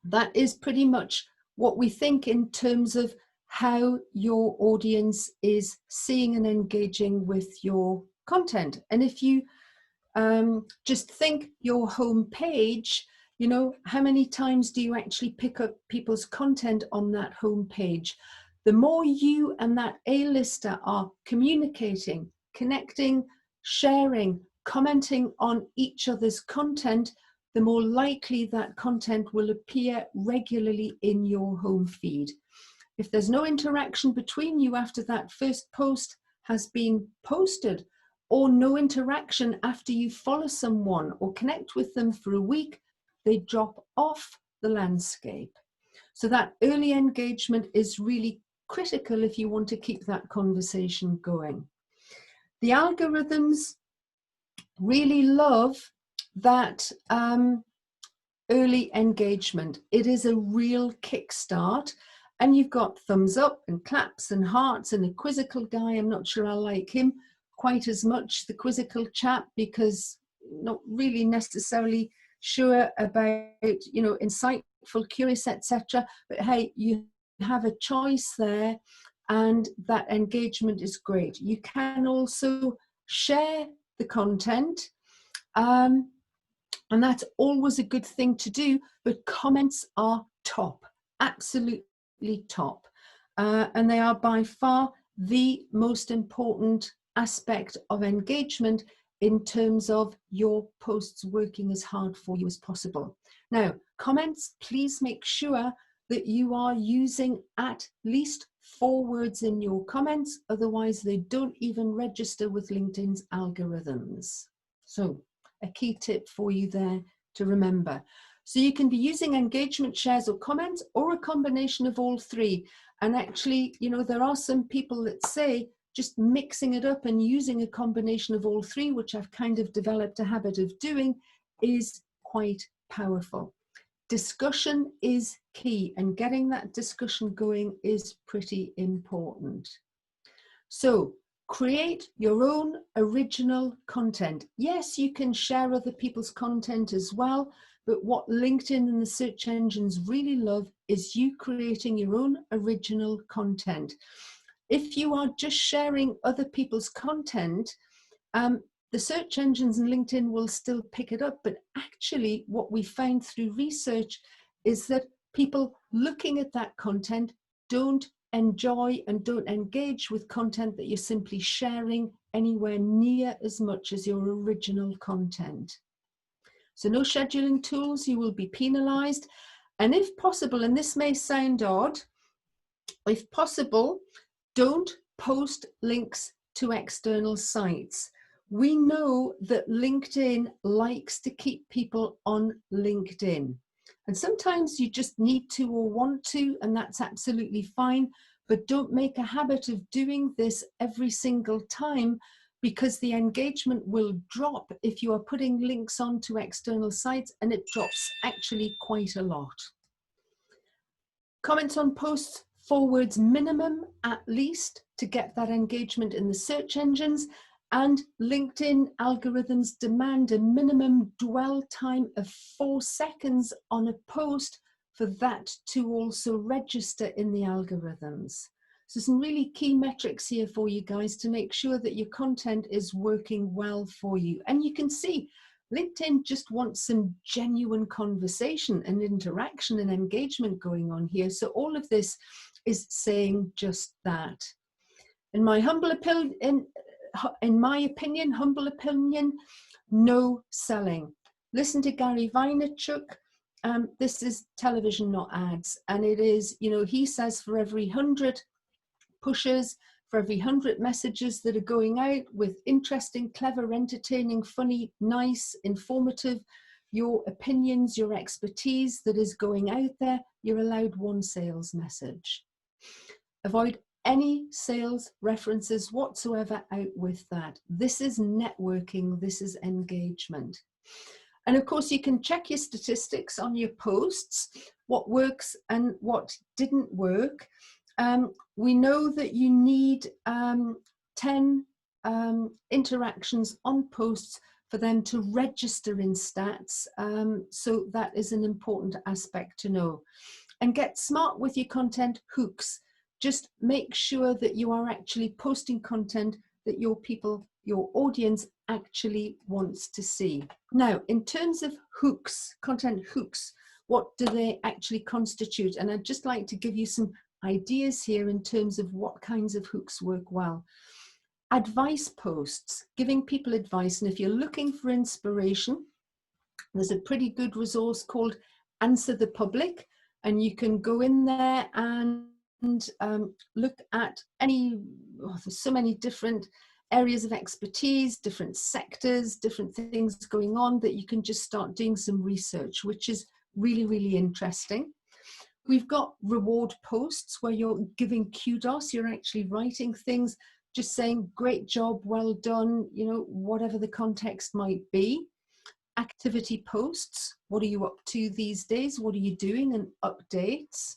that is pretty much what we think in terms of how your audience is seeing and engaging with your content. And if you just think your home page, you know, how many times do you actually pick up people's content on that home page? The more you and that A-lister are communicating, connecting, sharing, commenting on each other's content, the more likely that content will appear regularly in your home feed. If there's no interaction between you after that first post has been posted, or no interaction after you follow someone or connect with them for a week, they drop off the landscape. So that early engagement is really critical if you want to keep that conversation going. The algorithms really love that early engagement. It is a real kickstart, and you've got thumbs up and claps and hearts and a quizzical guy, I'm not sure I like him, quite as much the quizzical chap because not really necessarily sure about, you know, insightful, curious, etc. But hey, you have a choice there, and that engagement is great. You can also share the content, and that's always a good thing to do, but comments are top, absolutely top. And they are by far the most important aspect of engagement in terms of your posts working as hard for you as possible. Now, comments, please make sure that you are using at least 4 words in your comments, otherwise they don't even register with LinkedIn's algorithms. So a key tip for you there to remember. So you can be using engagement, shares or comments, or a combination of all 3. And actually, you know, there are some people that say just mixing it up and using a combination of all 3, which I've kind of developed a habit of doing, is quite powerful. Discussion is key, and getting that discussion going is pretty important. So create your own original content. Yes, you can share other people's content as well, but what LinkedIn and the search engines really love is you creating your own original content. If you are just sharing other people's content, the search engines and LinkedIn will still pick it up, but actually what we found through research is that people looking at that content don't enjoy and don't engage with content that you're simply sharing anywhere near as much as your original content. So no scheduling tools, you will be penalized. And if possible, and this may sound odd, if possible, don't post links to external sites. We know that LinkedIn likes to keep people on LinkedIn. And sometimes you just need to or want to, and that's absolutely fine. But don't make a habit of doing this every single time, because the engagement will drop if you are putting links onto external sites, and it drops actually quite a lot. Comments on posts, 4 words minimum at least to get that engagement in the search engines, and LinkedIn algorithms demand a minimum dwell time of 4 seconds on a post for that to also register in the algorithms. So some really key metrics here for you guys to make sure that your content is working well for you. And you can see LinkedIn just wants some genuine conversation and interaction and engagement going on here. So all of this is saying just that. In my humble opinion, no selling. Listen to Gary Vaynerchuk. This is television, not ads. And it is, you know, he says for every 100 pushes, for every 100 messages that are going out with interesting, clever, entertaining, funny, nice, informative, your opinions, your expertise that is going out there, you're allowed 1 sales message. Avoid any sales references whatsoever out with that. This is networking, this is engagement. And of course, you can check your statistics on your posts, what works and what didn't work. We know that you need 10 interactions on posts for them to register in stats. So that is an important aspect to know. And get smart with your content hooks. Just make sure that you are actually posting content that your people, your audience actually wants to see. Now, in terms of hooks, content hooks, what do they actually constitute? And I'd just like to give you some ideas here in terms of what kinds of hooks work well. Advice posts, giving people advice. And if you're looking for inspiration, there's a pretty good resource called Answer the Public, and you can go in there and look at there's so many different areas of expertise, different sectors, different things going on that you can just start doing some research, which is really, really interesting. We've got reward posts where you're giving kudos, you're actually writing things, just saying, great job, well done, you know, whatever the context might be. Activity posts, what are you up to these days? What are you doing? And updates.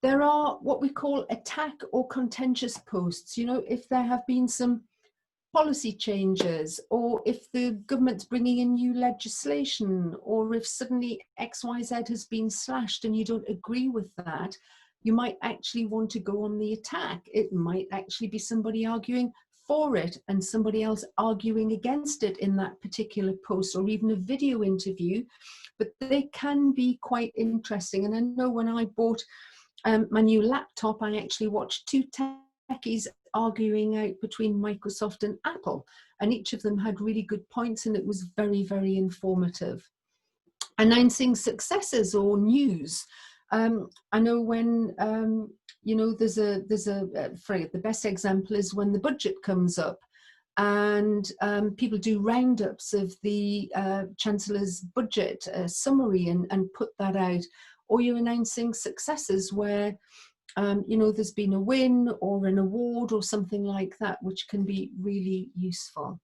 There are what we call attack or contentious posts. You know, if there have been some policy changes, or if the government's bringing in new legislation, or if suddenly XYZ has been slashed and you don't agree with that, you might actually want to go on the attack. It might actually be somebody arguing for it and somebody else arguing against it in that particular post, or even a video interview. But they can be quite interesting. And I know when I bought my new laptop, I actually watched two techies arguing out between Microsoft and Apple, and each of them had really good points, and it was very, very informative. Announcing successes or news. I know when you know, there's a the best example is when the budget comes up, and people do roundups of the Chancellor's budget summary and put that out, or you're announcing successes where you know, there's been a win or an award or something like that, which can be really useful.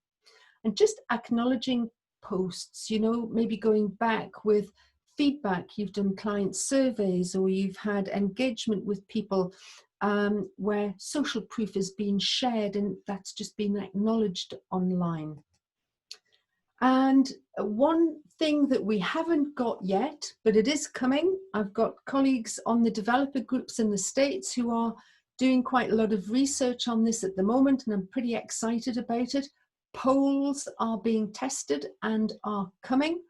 And just acknowledging posts, you know, maybe going back with feedback, you've done client surveys, or you've had engagement with people where social proof has been shared and that's just been acknowledged online. And one thing that we haven't got yet, but it is coming, I've got colleagues on the developer groups in the States who are doing quite a lot of research on this at the moment, and I'm pretty excited about it. Polls are being tested and are coming.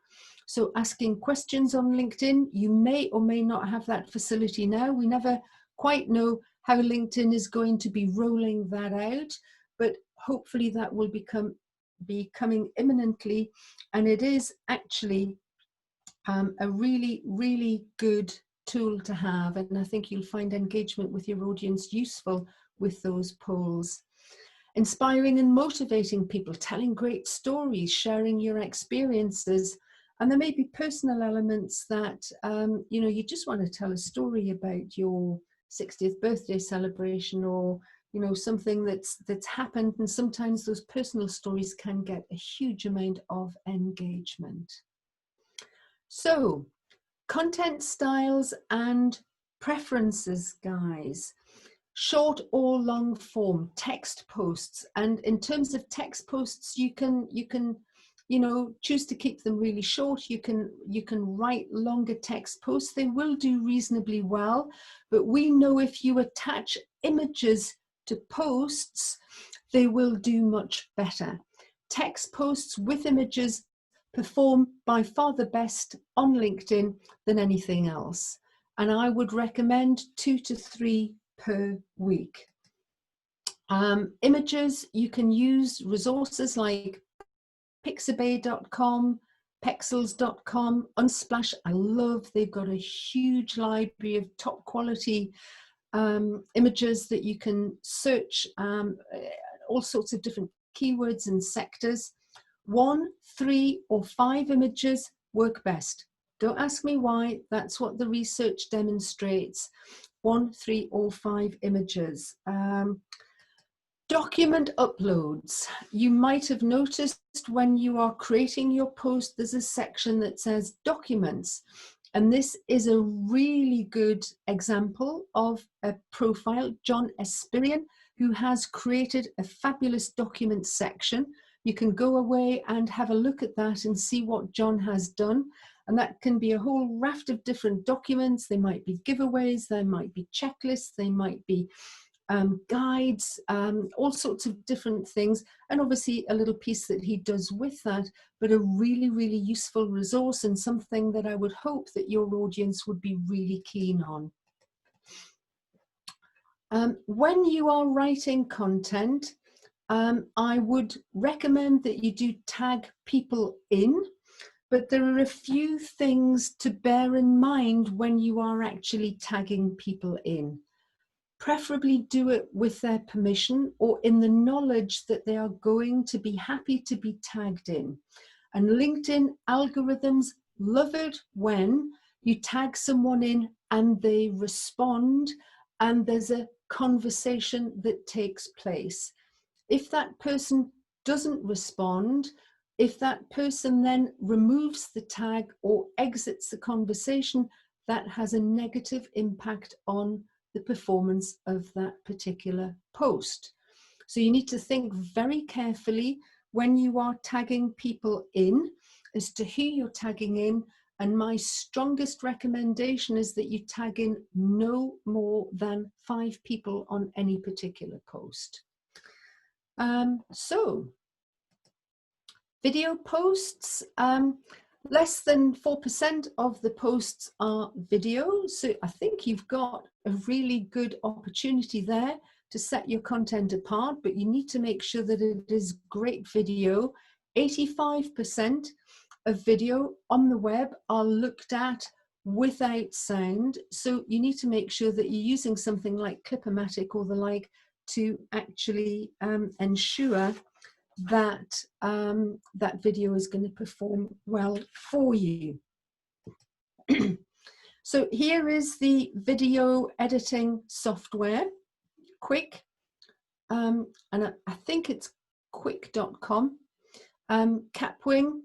So asking questions on LinkedIn, you may or may not have that facility now. We never quite know how LinkedIn is going to be rolling that out, but hopefully that will be coming imminently, and it is actually a really, really good tool to have, and I think you'll find engagement with your audience useful with those polls. Inspiring and motivating people, telling great stories, sharing your experiences, and there may be personal elements that you know, you just want to tell a story about your 60th birthday celebration, or you know, something that's happened, and sometimes those personal stories can get a huge amount of engagement. So, content styles and preferences, guys. Short or long form text posts, and in terms of text posts, you can you know, choose to keep them really short. You can write longer text posts. They will do reasonably well, but we know if you attach images to posts, they will do much better. Text posts with images perform by far the best on LinkedIn than anything else. And I would recommend 2 to 3 per week. Images, you can use resources like pixabay.com, pexels.com, Unsplash. I love, they've got a huge library of top quality images that you can search all sorts of different keywords and sectors. 1, 3, or 5 images work best. Don't ask me why, that's what the research demonstrates. 1, 3, or 5 images. Document uploads. You might have noticed when you are creating your post, there's a section that says documents. And this is a really good example of a profile, John Espirian, who has created a fabulous document section. You can go away and have a look at that and see what John has done. And that can be a whole raft of different documents. They might be giveaways, they might be checklists, they might be guides, all sorts of different things, and obviously a little piece that he does with that, but a really, really useful resource, and something that I would hope that your audience would be really keen on. When you are writing content, I would recommend that you do tag people in, but there are a few things to bear in mind when you are actually tagging people in. Preferably do it with their permission, or in the knowledge that they are going to be happy to be tagged in. And LinkedIn algorithms love it when you tag someone in and they respond and there's a conversation that takes place. If that person doesn't respond, if that person then removes the tag or exits the conversation, that has a negative impact on the performance of that particular post. So you need to think very carefully when you are tagging people in as to who you're tagging in. And my strongest recommendation is that you tag in no more than 5 people on any particular post. So video posts, less than 4% of the posts are video. So I think you've got a really good opportunity there to set your content apart, but you need to make sure that it is great video. 85% of video on the web are looked at without sound. So you need to make sure that you're using something like Clip-O-Matic or the like to actually ensure that that video is going to perform well for you. So here is the video editing software, Quick, and I think it's quick.com, Capwing,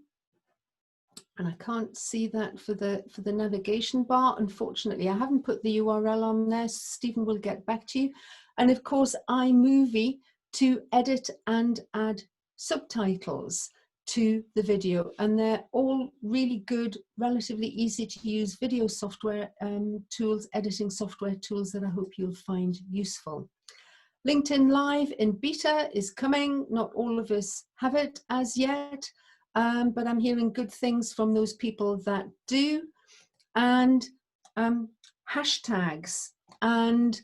and I can't see that for the navigation bar. Unfortunately, I haven't put the URL on there. Stephen will get back to you. And of course, iMovie to edit and add subtitles to the video, and they're all really good, relatively easy to use video software tools, editing software tools that I hope you'll find useful. LinkedIn Live in beta is coming. Not all of us have it as yet, but I'm hearing good things from those people that do. And hashtags, and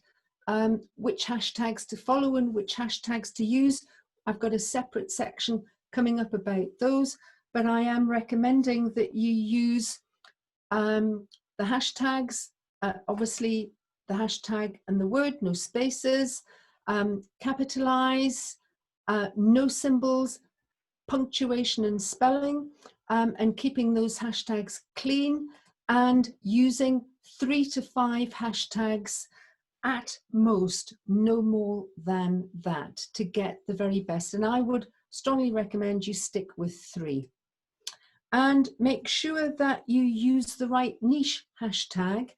which hashtags to follow and which hashtags to use. I've got a separate section coming up about those, but I am recommending that you use the hashtags, obviously the hashtag and the word, no spaces, capitalize, no symbols, punctuation and spelling, and keeping those hashtags clean, and using 3 to 5 hashtags at most, no more than that, to get the very best. And I would strongly recommend you stick with 3. And make sure that you use the right niche hashtag.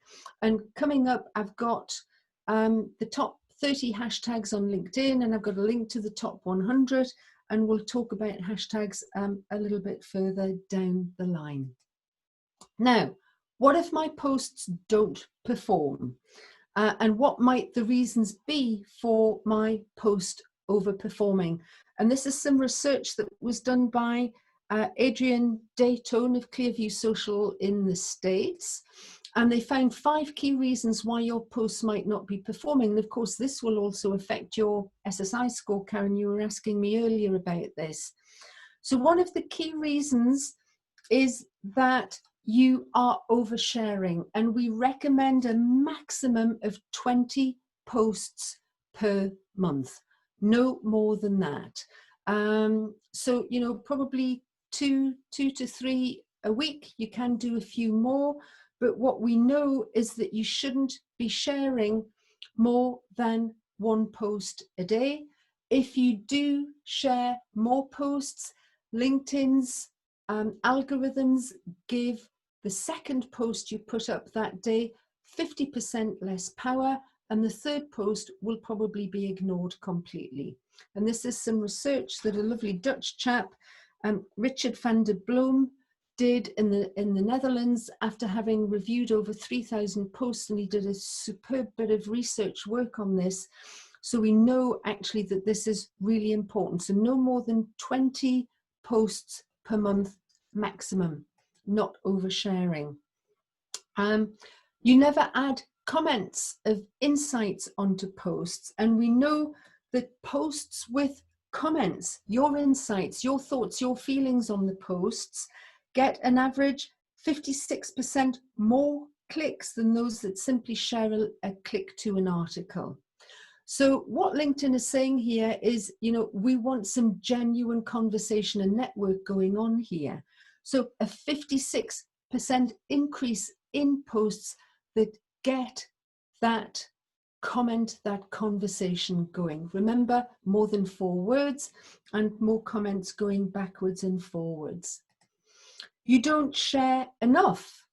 And coming up, I've got the top 30 hashtags on LinkedIn, and I've got a link to the top 100, and we'll talk about hashtags a little bit further down the line. Now, what if my posts don't perform? And what might the reasons be for my post overperforming? And this is some research that was done by Adrian Dayton of Clearview Social in the States. And they found 5 key reasons why your posts might not be performing. And of course, this will also affect your SSI score, Karen. You were asking me earlier about this. So one of the key reasons is that you are oversharing, and we recommend a maximum of 20 posts per month, no more than that. So, you know, probably two to 3 a week. You can do a few more, but what we know is that you shouldn't be sharing more than 1 post a day. If you do share more posts, LinkedIn's algorithms give the second post you put up that day 50% less power, and the 3rd post will probably be ignored completely. And this is some research that a lovely Dutch chap, Richard van der Bloem, did in the Netherlands after having reviewed over 3,000 posts, and he did a superb bit of research work on this. So we know actually that this is really important. So no more than 20 posts per month maximum, not oversharing. You never add comments of insights onto posts, and we know that posts with comments, your insights, your thoughts, your feelings on the posts, get an average 56% more clicks than those that simply share a click to an article. So what LinkedIn is saying here is, you know, we want some genuine conversation and network going on here. So a 56% increase in posts that get that comment, that conversation going. Remember, more than 4 words and more comments going backwards and forwards. You don't share enough.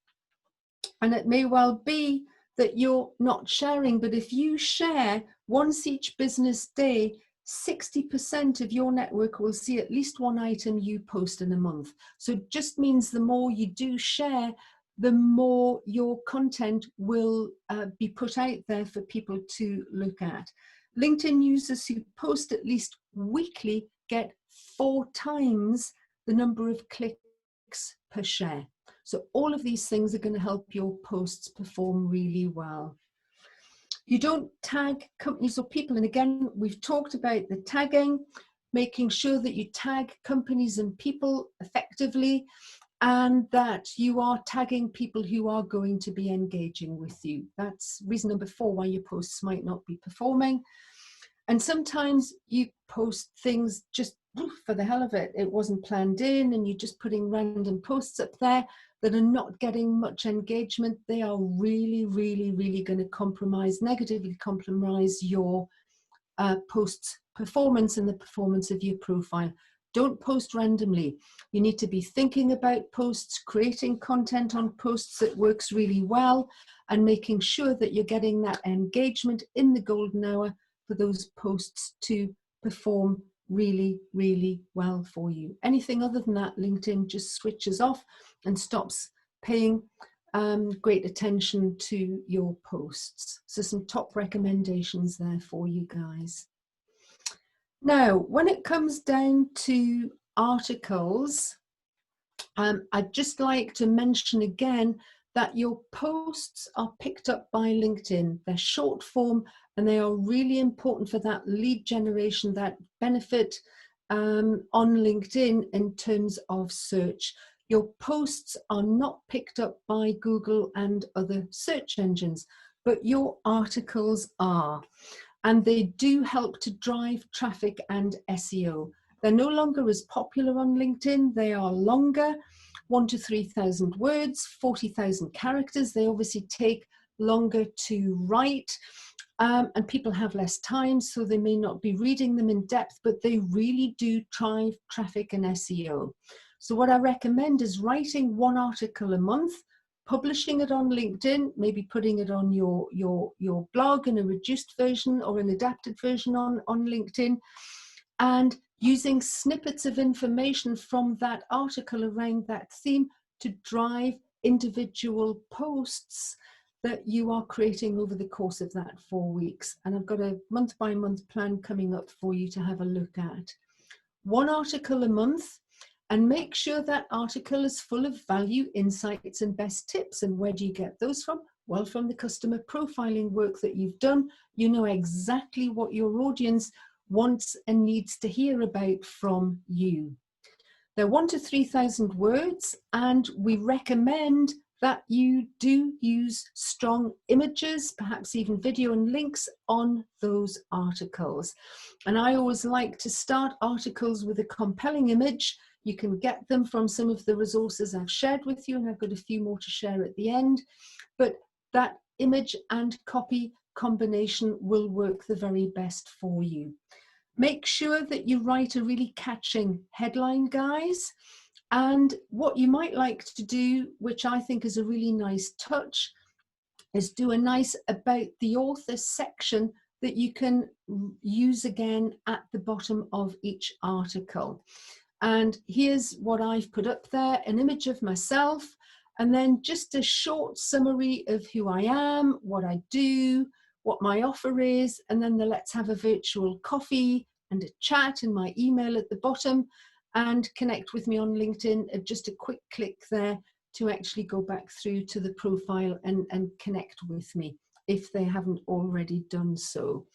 And it may well be that you're not sharing, but if you share once each business day 60% of your network will see at least one item you post in a month. So it just means the more you do share, the more your content will be put out there for people to look at. LinkedIn users who post at least weekly get 4 times the number of clicks per share. So all of these things are going to help your posts perform really well. You don't tag companies or people. And again, we've talked about the tagging, making sure that you tag companies and people effectively, and that you are tagging people who are going to be engaging with you. That's reason number 4 why your posts might not be performing. And sometimes you post things just for the hell of it. It wasn't planned in, and you're just putting random posts up there that are not getting much engagement. They are really, really, really going to negatively compromise your post's performance and the performance of your profile. Don't post randomly. You need to be thinking about posts, creating content on posts that works really well, and making sure that you're getting that engagement in the golden hour for those posts to perform really, really well for you. Anything other than that, LinkedIn just switches off and stops paying great attention to your posts. So some top recommendations there for you guys. Now, when it comes down to articles, I'd just like to mention again that your posts are picked up by LinkedIn. They're short form, and they are really important for that lead generation, that benefit on LinkedIn in terms of search. Your posts are not picked up by Google and other search engines, but your articles are. And they do help to drive traffic and SEO. They're no longer as popular on LinkedIn. They are longer, 1,000 to 3,000 words, 40,000 characters. They obviously take longer to write, and people have less time, so they may not be reading them in depth, but they really do drive traffic and SEO. So what I recommend is writing 1 article a month, publishing it on LinkedIn, maybe putting it on your blog in a reduced version or an adapted version on LinkedIn, and using snippets of information from that article around that theme to drive individual posts that you are creating over the course of that 4 weeks. And I've got a month-by-month plan coming up for you to have a look at. 1 article a month, and make sure that article is full of value, insights, and best tips. And where do you get those from? Well, from the customer profiling work that you've done. You know exactly what your audience wants and needs to hear about from you. They're 1,000 to 3,000 words, and we recommend that you do use strong images, perhaps even video and links on those articles. And I always like to start articles with a compelling image. You can get them from some of the resources I've shared with you, and I've got a few more to share at the end. But that image and copy combination will work the very best for you. Make sure that you write a really catching headline, guys. And what you might like to do, which I think is a really nice touch, is do a nice about the author section that you can use again at the bottom of each article. And here's what I've put up there, an image of myself, and then just a short summary of who I am, what I do, what my offer is, and then the let's have a virtual coffee and a chat and my email at the bottom, and connect with me on LinkedIn. Just a quick click there to actually go back through to the profile and connect with me if they haven't already done so.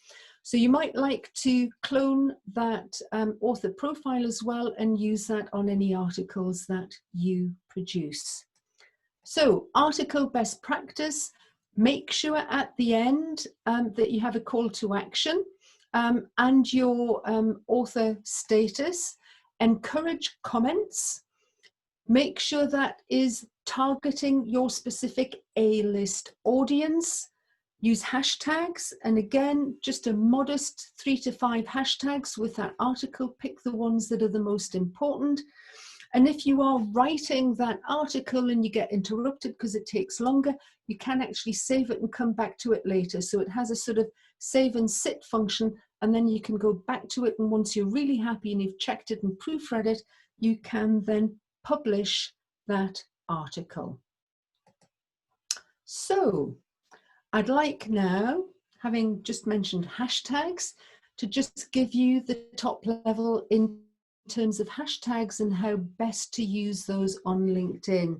So you might like to clone that author profile as well and use that on any articles that you produce. So article best practice, make sure at the end that you have a call to action and your author status. Encourage comments. Make sure that is targeting your specific A-list audience. Use hashtags, and again, just a modest 3 to 5 hashtags with that article. Pick the ones that are the most important. And if you are writing that article and you get interrupted because it takes longer, you can actually save it and come back to it later. So it has a sort of save and sit function, and then you can go back to it, and once you're really happy and you've checked it and proofread it, you can then publish that article. So I'd like now, having just mentioned hashtags, to just give you the top level in terms of hashtags and how best to use those on LinkedIn.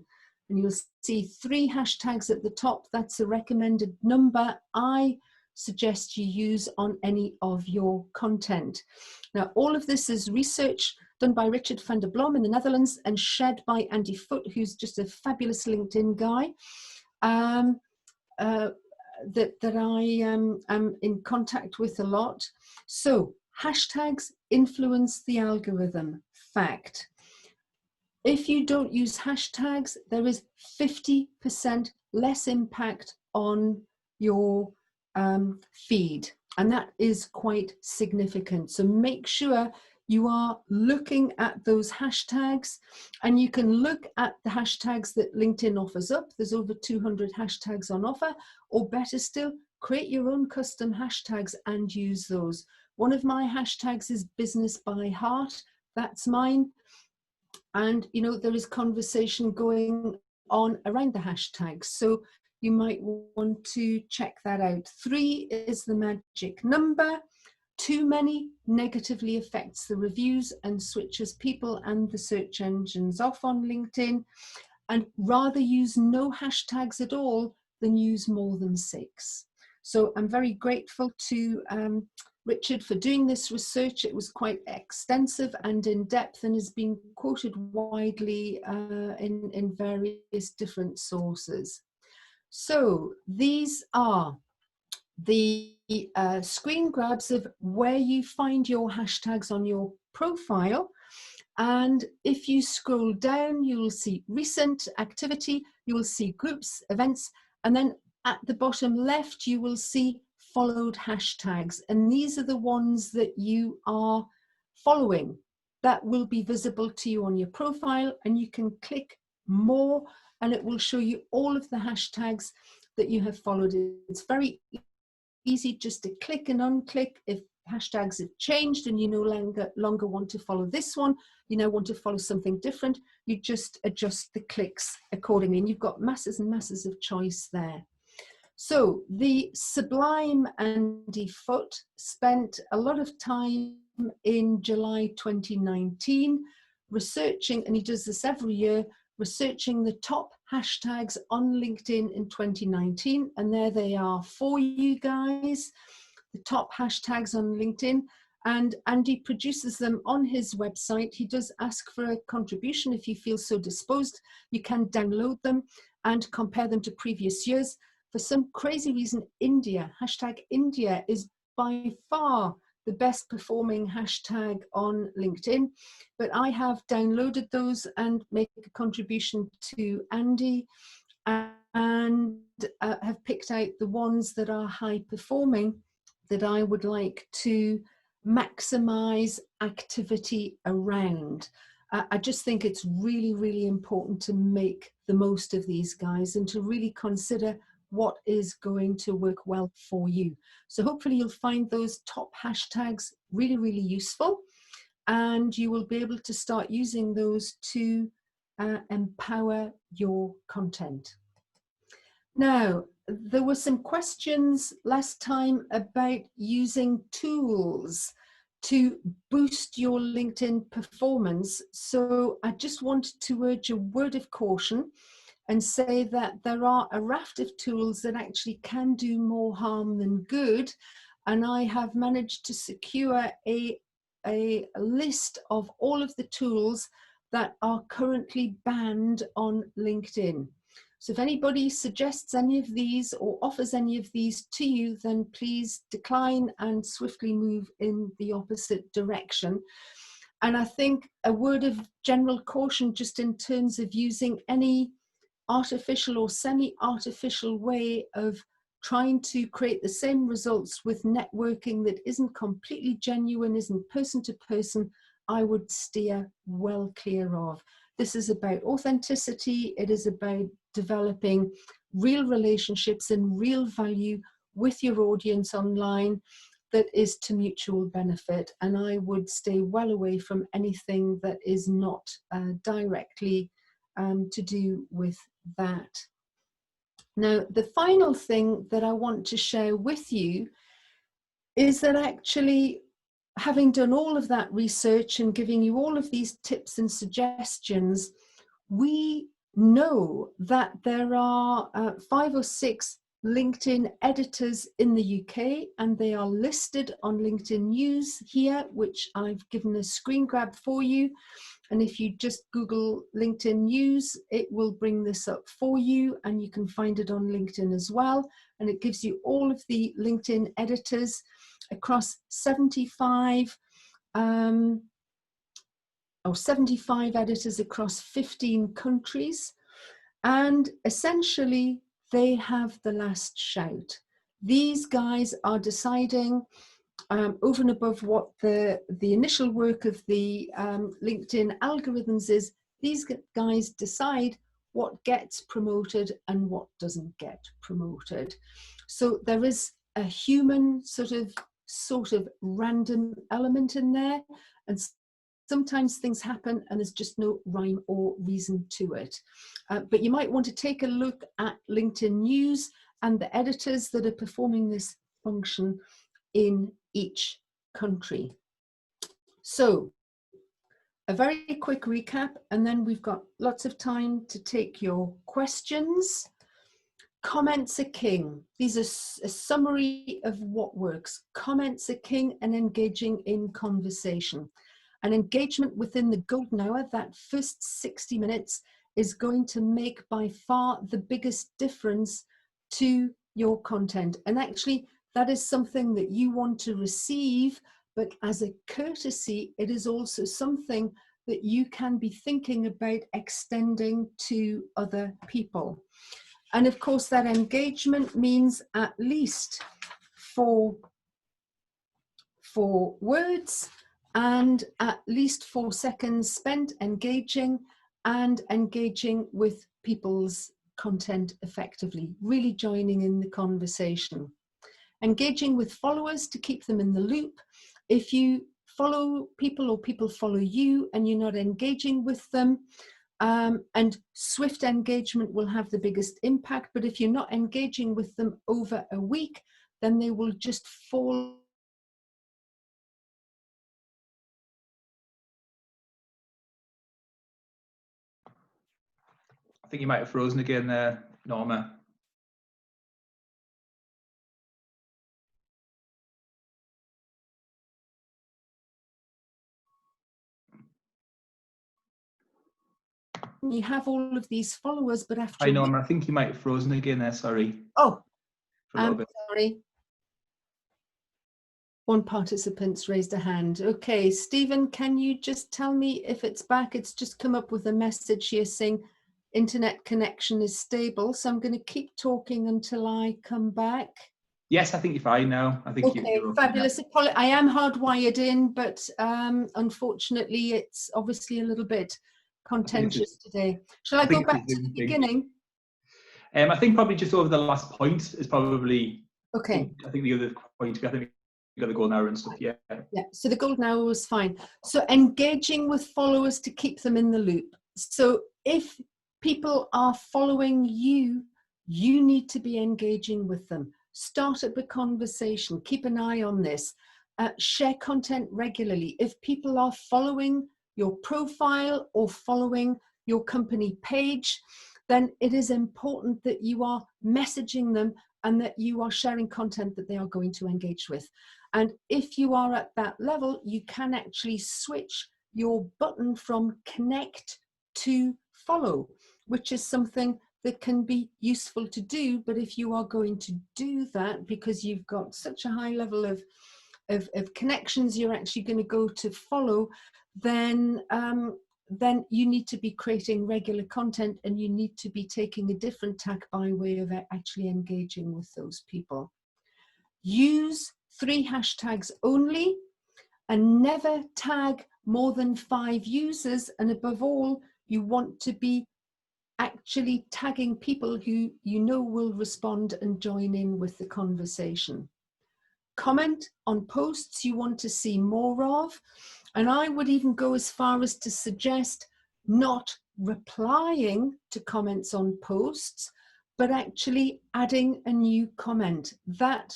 And you'll see 3 hashtags at the top. That's a recommended number I suggest you use on any of your content. Now, all of this is research done by Richard van der Blom in the Netherlands and shared by Andy Foote, who's just a fabulous LinkedIn guy that I am in contact with a lot. So hashtags influence the algorithm. Fact. If you don't use hashtags, there is 50% less impact on your feed, and that is quite significant. So make sure you are looking at those hashtags, and you can look at the hashtags that LinkedIn offers up. There's over 200 hashtags on offer, or better still, create your own custom hashtags and use those. One of my hashtags is business by heart. That's mine. And, you know, there is conversation going on around the hashtags. So you might want to check that out. 3 is the magic number. Too many negatively affects the reviews and switches people and the search engines off on LinkedIn. And rather use no hashtags at all than use more than 6. So I'm very grateful to Richard for doing this research. It was quite extensive and in depth and has been quoted widely in various different sources. So these are the screen grabs of where you find your hashtags on your profile. And if you scroll down, you will see recent activity, you will see groups, events, and then at the bottom left, you will see followed hashtags. And these are the ones that you are following that will be visible to you on your profile, and you can click more and it will show you all of the hashtags that you have followed. It's very easy just to click and unclick if hashtags have changed and you no longer want to follow this one, you now want to follow something different, you just adjust the clicks accordingly, and you've got masses and masses of choice there. So the sublime Andy Foote spent a lot of time in July 2019 researching, and he does this every year, researching the top hashtags on LinkedIn in 2019, and there they are for you guys, the top hashtags on LinkedIn, and Andy produces them on his website. He does ask for a contribution if you feel so disposed. You can download them and compare them to previous years. For some crazy reason, India, hashtag India, is by far the best performing hashtag on LinkedIn, but I have downloaded those and make a contribution to Andy and have picked out the ones that are high performing that I would like to maximize activity around. I just think it's really, really important to make the most of these guys and to really consider what is going to work well for you. So hopefully you'll find those top hashtags really, really useful, and you will be able to start using those to empower your content. Now, there were some questions last time about using tools to boost your LinkedIn performance. So I just wanted to urge a word of caution and say that there are a raft of tools that actually can do more harm than good. And I have managed to secure a list of all of the tools that are currently banned on LinkedIn. So if anybody suggests any of these or offers any of these to you, then please decline and swiftly move in the opposite direction. And I think a word of general caution just in terms of using any artificial or semi-artificial way of trying to create the same results with networking that isn't completely genuine, isn't person to person, I would steer well clear of. This is about authenticity. It is about developing real relationships and real value with your audience online. that is to mutual benefit, and I would stay well away from anything that is not directly to do with that. Now, the final thing that I want to share with you is that actually, having done all of that research and giving you all of these tips and suggestions, we know that there are 5 or 6 LinkedIn editors in the UK, and they are listed on LinkedIn News here, which I've given a screen grab for you. And if you just Google LinkedIn News, it will bring this up for you, and you can find it on LinkedIn as well. And it gives you all of the LinkedIn editors across 75 editors across 15 countries. And essentially, they have the last shout. These guys are deciding over and above what the initial work of the LinkedIn algorithms is. These guys decide what gets promoted and what doesn't get promoted. So there is a human sort of random element in there, and sometimes things happen and there's just no rhyme or reason to it. But you might want to take a look at LinkedIn News and the editors that are performing this function in each country. So a very quick recap, and then we've got lots of time to take your questions. Comments are king. These are a summary of what works. Comments are king, and engaging in conversation. And engagement within the golden hour, that first 60 minutes, is going to make by far the biggest difference to your content. And actually, that is something that you want to receive, but as a courtesy, it is also something that you can be thinking about extending to other people. And of course, that engagement means at least 4 words and at least 4 seconds spent engaging with people's content effectively, really joining in the conversation. Engaging with followers to keep them in the loop. If you follow people or people follow you and you're not engaging with them, and swift engagement will have the biggest impact, but if you're not engaging with them over a week, then they will just fall. I think you might have frozen again there, Norma. You have all of these followers, but after Hi, Norma. I think you might have frozen again there. Sorry. Oh, For a little bit. sorry. One participant's raised a hand. Okay, Stephen, can you just tell me if it's back? It's just come up with a message here saying internet connection is stable. So I'm going to keep talking until I come back. Yes, I think you're fine now. I think okay, you're fabulous. I am hardwired in, but unfortunately, it's obviously a little bit contentious today. Shall I go back to the beginning? I think probably just over the last point is probably. Okay. I think the other point. I think we got the golden hour and stuff. Yeah. Yeah. So the golden hour was fine. So engaging with followers to keep them in the loop. So if people are following you, you need to be engaging with them. Start up a conversation. Keep an eye on this. Share content regularly. If people are following your profile or following your company page, then it is important that you are messaging them and that you are sharing content that they are going to engage with. And if you are at that level, you can actually switch your button from connect to follow, which is something that can be useful to do. But if you are going to do that because you've got such a high level of connections, you're actually going to go to follow, then you need to be creating regular content, and you need to be taking a different tack by way of actually engaging with those people. Use 3 hashtags only, and never tag more than 5 users. And above all, you want to be actually tagging people who you know will respond and join in with the conversation. comment on posts you want to see more of. And I would even go as far as to suggest not replying to comments on posts, but actually adding a new comment. That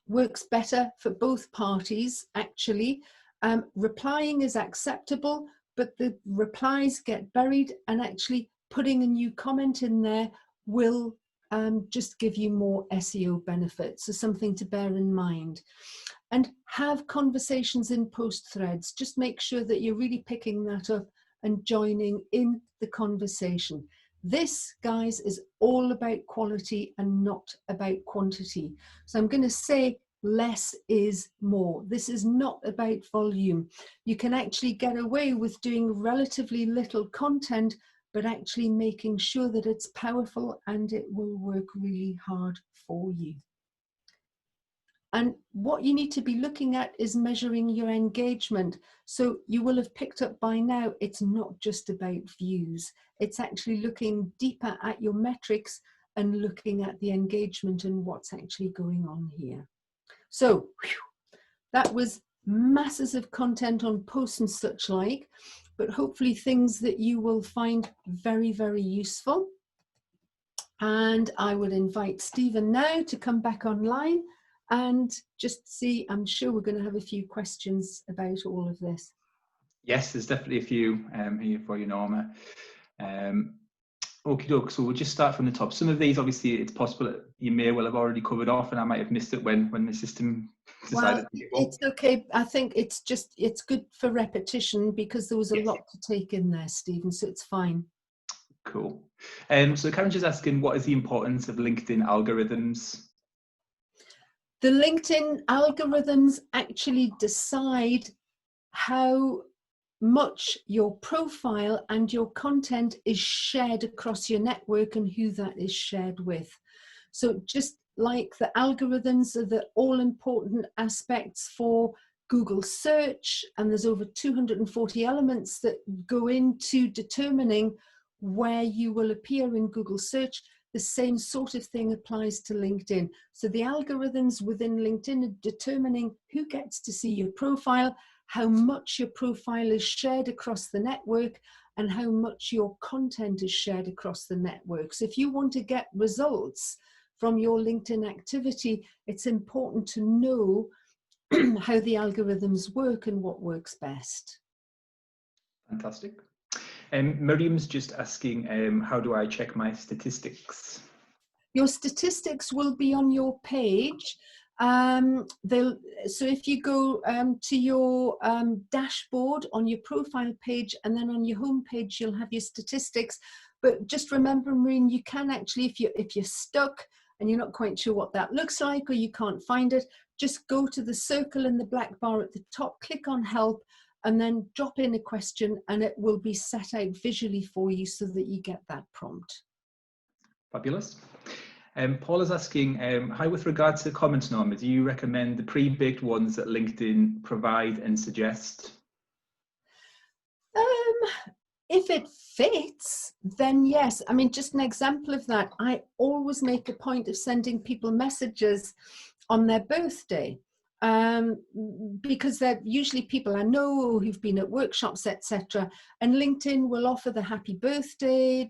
works better for both parties, actually. Replying is acceptable, but the replies get buried, and actually putting a new comment in there will just give you more SEO benefits. So something to bear in mind. And have conversations in post threads. Just make sure that you're really picking that up and joining in the conversation. This, guys, is all about quality and not about quantity. So I'm going to say less is more. This is not about volume. You can actually get away with doing relatively little content, but actually making sure that it's powerful and it will work really hard for you. And what you need to be looking at is measuring your engagement. So you will have picked up by now, it's not just about views. It's actually looking deeper at your metrics and looking at the engagement and what's actually going on here. So that was masses of content on posts and such like, but hopefully things that you will find very, very useful. And I would invite Stephen now to come back online and just see, I'm sure we're going to have a few questions about all of this. Yes, there's definitely a few here for you, Norma. Okie doke, so we'll just start from the top. Some of these, obviously, it's possible that you may well have already covered off and I might have missed it when the system decided to give up. It's okay. I think it's good for repetition because there was a lot to take in there, Stephen, so it's fine. Cool. So Karen's just asking, what is the importance of LinkedIn algorithms? The LinkedIn algorithms actually decide how much your profile and your content is shared across your network and who that is shared with. So just like the algorithms are the all-important aspects for Google search, and there's over 240 elements that go into determining where you will appear in Google search, the same sort of thing applies to LinkedIn. So the algorithms within LinkedIn are determining who gets to see your profile, how much your profile is shared across the network, and how much your content is shared across the network. So if you want to get results from your LinkedIn activity, it's important to know how the algorithms work and what works best. Fantastic. Miriam's just asking, how do I check my statistics? Your statistics will be on your page. So if you go to your dashboard on your profile page, and then on your home page, you'll have your statistics. But just remember, Maureen, you can actually, if you're stuck and you're not quite sure what that looks like, or you can't find it, just go to the circle in the black bar at the top, click on help, and then drop in a question, and it will be set out visually for you so that you get that prompt. Fabulous. Paul is asking, how with regard to comments, Norma, do you recommend the pre-baked ones that LinkedIn provide and suggest? If it fits, then yes. I mean, just an example of that, I always make a point of sending people messages on their birthday. Because they're usually people I know who've been at workshops, etc. And LinkedIn will offer the happy birthday,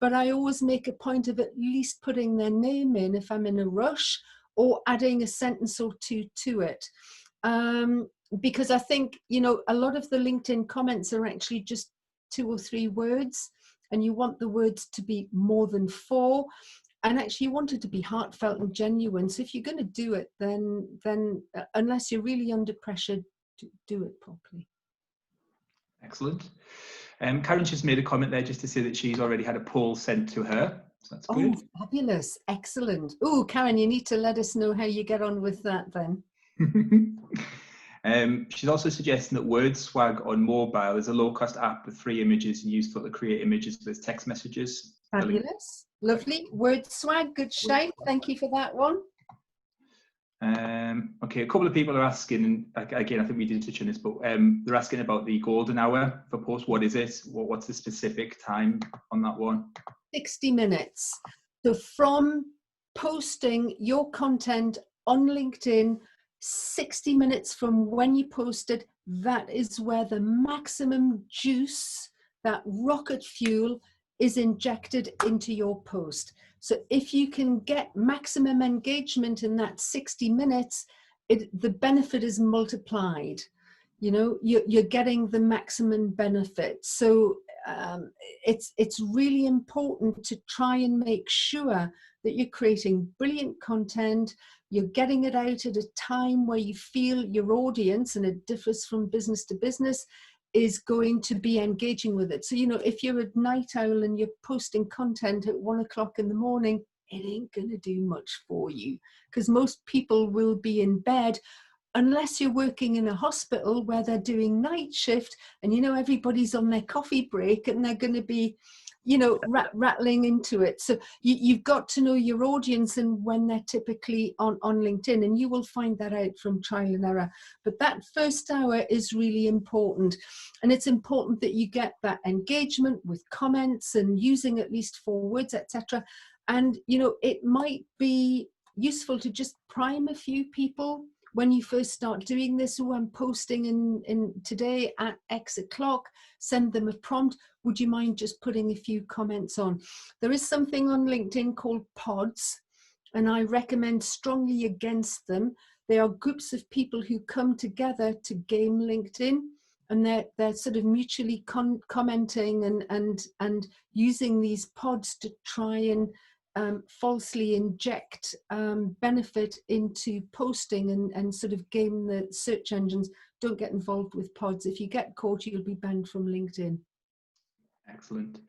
but I always make a point of at least putting their name in if I'm in a rush, or adding a sentence or two to it. Because I think, you know, a lot of the LinkedIn comments are actually just 2 or 3 words, and you want the words to be more than 4. And actually you want it to be heartfelt and genuine. So if you're going to do it, then unless you're really under pressure, do it properly. Excellent. Karen's just made a comment there just to say that she's already had a poll sent to her. So that's good. Oh, fabulous. Excellent. Oh, Karen, you need to let us know how you get on with that then. She's also suggesting that WordSwag on mobile is a low-cost app with free images and useful to create images with text messages. Fabulous. Lovely. WordSwag, good shout. Thank you for that one. Okay, a couple of people are asking, and again, I think we did touch on this, but they're asking about the golden hour for post. What is it? What's the specific time on that one? 60 minutes. So from posting your content on LinkedIn, 60 minutes from when you posted, that is where the maximum juice, that rocket fuel, is injected into your post. So if you can get maximum engagement in that 60 minutes, the benefit is multiplied. You know, you're getting the maximum benefit. So it's really important to try and make sure that you're creating brilliant content, you're getting it out at a time where you feel your audience, and it differs from business to business, is going to be engaging with it. So, you know, if you're a night owl and you're posting content at 1 o'clock in the morning, it ain't going to do much for you, because most people will be in bed, unless you're working in a hospital where they're doing night shift and, you know, everybody's on their coffee break and they're going to be, you know, rattling into it. So you've got to know your audience and when they're typically on LinkedIn, and you will find that out from trial and error. But that first hour is really important. And it's important that you get that engagement with comments and using at least 4 words, etc. And, you know, it might be useful to just prime a few people when you first start doing this. Oh, I'm posting in today at X o'clock, send them a prompt. Would you mind just putting a few comments on? There is something on LinkedIn called pods, and I recommend strongly against them. They are groups of people who come together to game LinkedIn, and they're sort of mutually commenting and using these pods to try and falsely inject benefit into posting and sort of game the search engines. Don't get involved with pods. If you get caught, you'll be banned from LinkedIn. Excellent.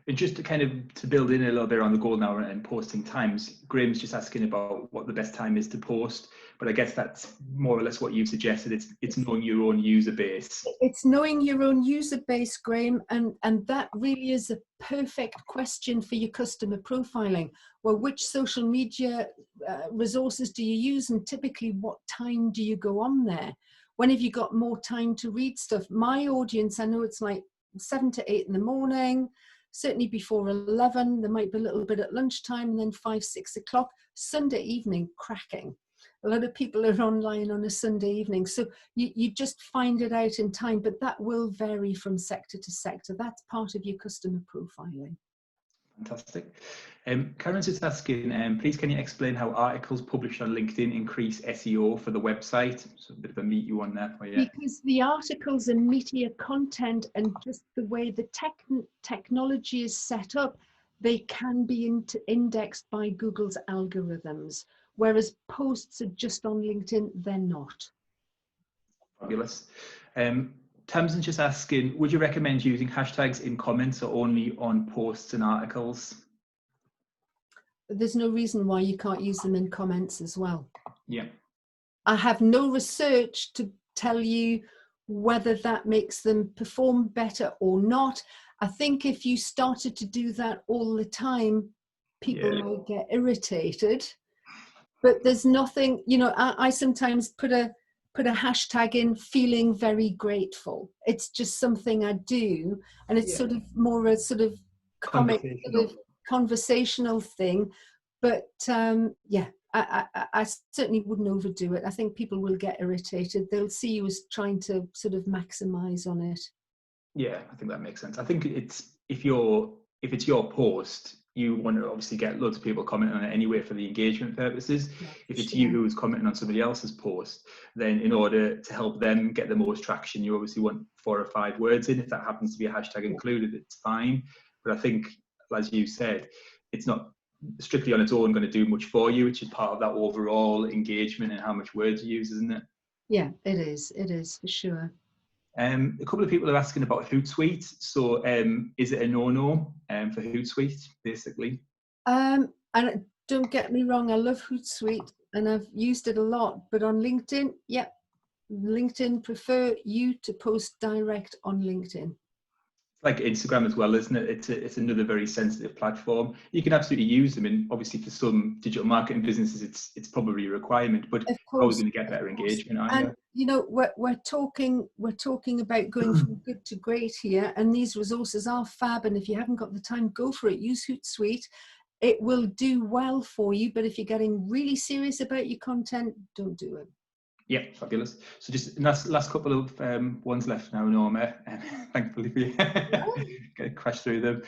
And just to kind of to build in a little bit on the golden hour and posting times, Graham's just asking about what the best time is to post, but I guess that's more or less what you've suggested. It's knowing your own user base. It's knowing your own user base, Graham, and that really is a perfect question for your customer profiling. Well, which social media resources do you use, and typically what time do you go on there? When have you got more time to read stuff? My audience, I know it's like 7 to 8 in the morning, certainly before 11. There might be a little bit at lunchtime, and then 5, 6 o'clock. Sunday evening, cracking. A lot of people are online on a Sunday evening. So you just find it out in time, but that will vary from sector to sector. That's part of your customer profiling. Fantastic. Karen's just asking, please can you explain how articles published on LinkedIn increase SEO for the website? So a bit of a meaty one there for you. Because the articles are meatier content, and just the way the technology is set up, they can be indexed by Google's algorithms, whereas posts are just on LinkedIn, they're not. Fabulous. Tamsin's just asking, would you recommend using hashtags in comments or only on posts and articles? There's no reason why you can't use them in comments as well. Yeah. I have no research to tell you whether that makes them perform better or not. I think if you started to do that all the time, people might get irritated. But there's nothing, you know, I sometimes put a hashtag in feeling very grateful. It's just something I do, and it's sort of more a sort of comic, sort of conversational thing. But yeah, I certainly wouldn't overdo it. I think people will get irritated. They'll see you as trying to sort of maximize on it. Yeah, I think that makes sense. I think it's if it's your post, you want to obviously get loads of people commenting on it anyway for the engagement purposes. Yeah, if it's you who is commenting on somebody else's post, then in order to help them get the most traction, you obviously want 4 or 5 words in. If that happens to be a hashtag included, it's fine. But I think, as you said, it's not strictly on its own going to do much for you. It's just part of that overall engagement and how much words you use, isn't it? Yeah, it is for sure. A couple of people are asking about Hootsuite. So is it a no-no for Hootsuite, basically? And don't get me wrong, I love Hootsuite and I've used it a lot, but on LinkedIn, yeah, LinkedIn prefer you to post direct on LinkedIn. Like Instagram as well, isn't it? It's another very sensitive platform. You can absolutely use them, and obviously for some digital marketing businesses, it's probably a requirement. But how are we going to get better engagement? And you know, we're talking about going from good to great here, and these resources are fab. And if you haven't got the time, go for it. Use Hootsuite. it will do well for you, but if you're getting really serious about your content, don't do it. Yeah, fabulous. So just last couple of ones left now, Norma. Thankfully for you, get crash through them.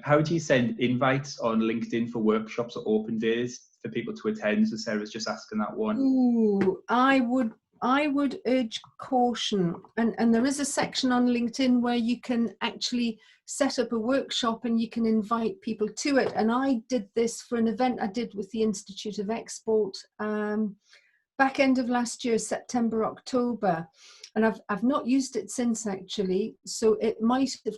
How do you send invites on LinkedIn for workshops or open days for people to attend? So Sarah's just asking that one. Ooh, I would urge caution, and there is a section on LinkedIn where you can actually set up a workshop and you can invite people to it. And I did this for an event I did with the Institute of Export back end of last year, September, October, and I've not used it since actually, so it might have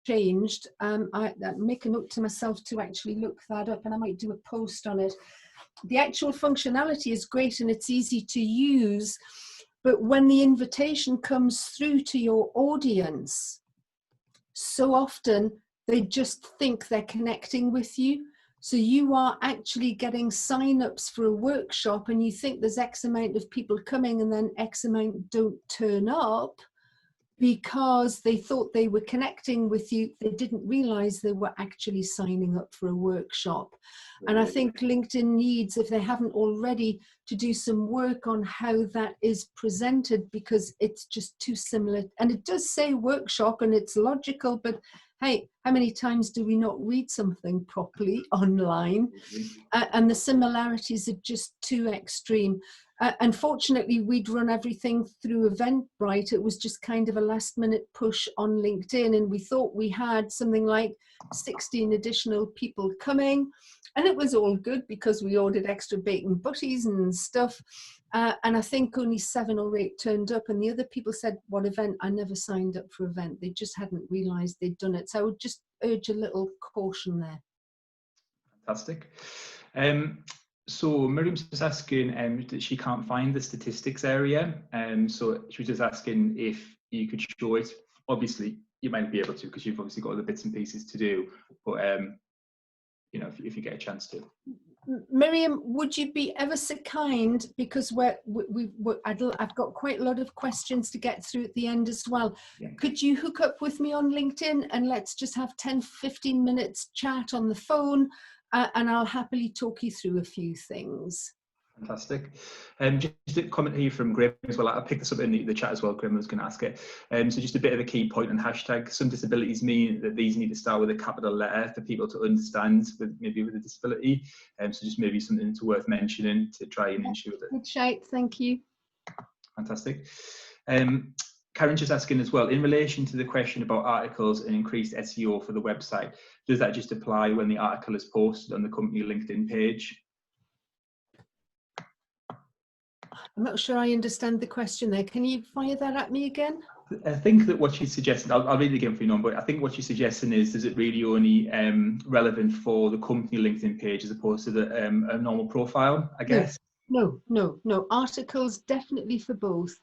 changed. I make a note to myself to actually look that up, and I might do a post on it. The actual functionality is great and it's easy to use, but when the invitation comes through to your audience, so often they just think they're connecting with you. So you are actually getting sign-ups for a workshop and you think there's X amount of people coming and then X amount don't turn up because they thought they were connecting with you. They didn't realize they were actually signing up for a workshop. And I think LinkedIn needs, if they haven't already, to do some work on how that is presented, because it's just too similar. And it does say workshop and it's logical, but hey, how many times do we not read something properly online? And the similarities are just too extreme. Unfortunately, we'd run everything through Eventbrite. It was just kind of a last minute push on LinkedIn. And we thought we had something like 16 additional people coming. And it was all good because we ordered extra bacon butties and stuff. And I think only 7 or 8 turned up. And the other people said, what event? I never signed up for event. They just hadn't realized they'd done it. So I would just urge a little caution there. Fantastic. So Miriam's just asking that she can't find the statistics area. So she was just asking if you could show it. Obviously, you might be able to because you've obviously got other bits and pieces to do. But you know, if you get a chance to. Miriam, would you be ever so kind, because I've got quite a lot of questions to get through at the end as well. Yeah. Could you hook up with me on LinkedIn and let's just have 10-15 minutes chat on the phone, and I'll happily talk you through a few things. Fantastic. Just a comment here from Graham as well. I picked this up in the chat as well. Graham was going to ask it. So just a bit of a key point on hashtag. Some disabilities mean that these need to start with a capital letter for people to understand, maybe with a disability. So just maybe something to worth mentioning to try and ensure that. Good shout. Thank you. Fantastic. Karen's just asking as well, in relation to the question about articles and increased SEO for the website, does that just apply when the article is posted on the company LinkedIn page? I'm not sure I understand the question there. Can you fire that at me again? I think that what she's suggesting, I'll read it again for you, Norma, but I think what she's suggesting is it really only relevant for the company LinkedIn page as opposed to the, a normal profile, I guess? No. Articles definitely for both.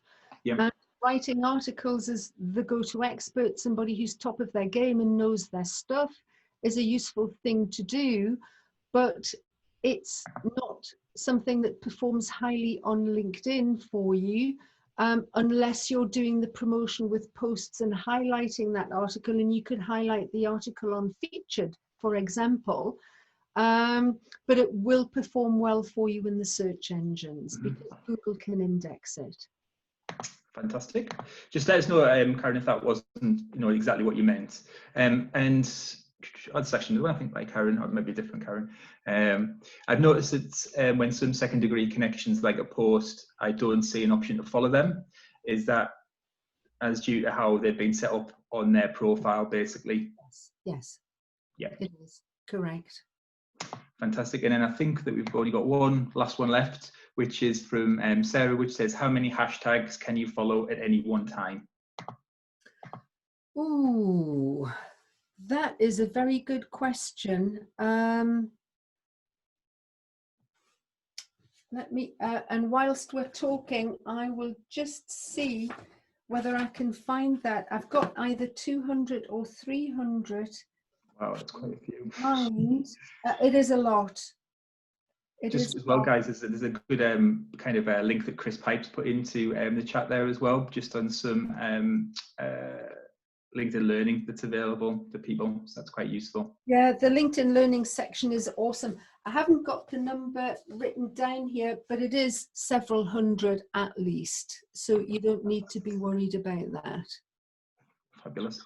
Yeah. Writing articles as the go-to expert, somebody who's top of their game and knows their stuff, is a useful thing to do, but it's not something that performs highly on LinkedIn for you unless you're doing the promotion with posts and highlighting that article, and you could highlight the article on featured, for example, but it will perform well for you in the search engines because Google can index it. Fantastic. Just let us know, Karen, if that wasn't exactly what you meant. And other session, I think by Karen, or maybe a different Karen. I've noticed that when some second degree connections like a post, I don't see an option to follow them. Is that as due to how they've been set up on their profile, basically? Yes. Yeah. It is correct. Fantastic. And then I think that we've only got one last one left, which is from Sarah, which says, how many hashtags can you follow at any one time? Ooh, that is a very good question. Let me, and whilst we're talking, I will just see whether I can find that. I've got either 200 or 300. Wow, that's quite a few. It is a lot. Just as well, guys, there's a good kind of link that Chris Pipes put into the chat there as well, just on some LinkedIn Learning that's available to people, so that's quite useful. Yeah, the LinkedIn Learning section is awesome. I haven't got the number written down here, but it is several hundred at least, so you don't need to be worried about that. Fabulous.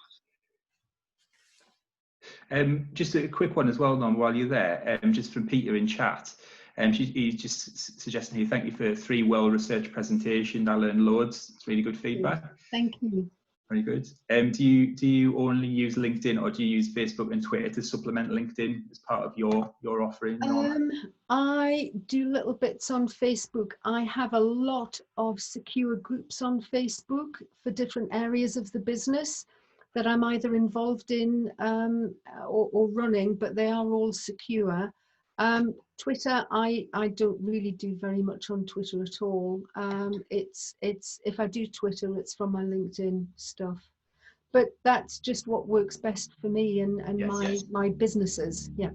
Just a quick one as well, Norma, while you're there, just from Peter in chat. He's just suggesting here, thank you for 3 well-researched presentations. I learned loads. It's really good feedback. Thank you. Very good. Do you only use LinkedIn, or do you use Facebook and Twitter to supplement LinkedIn as part of your offering, Norma? I do little bits on Facebook. I have a lot of secure groups on Facebook for different areas of the business that I'm either involved in or running, but they are all secure. Twitter, I don't really do very much on Twitter at all. It's if I do Twitter, it's from my LinkedIn stuff. But that's just what works best for me and Yes. my businesses. Yeah.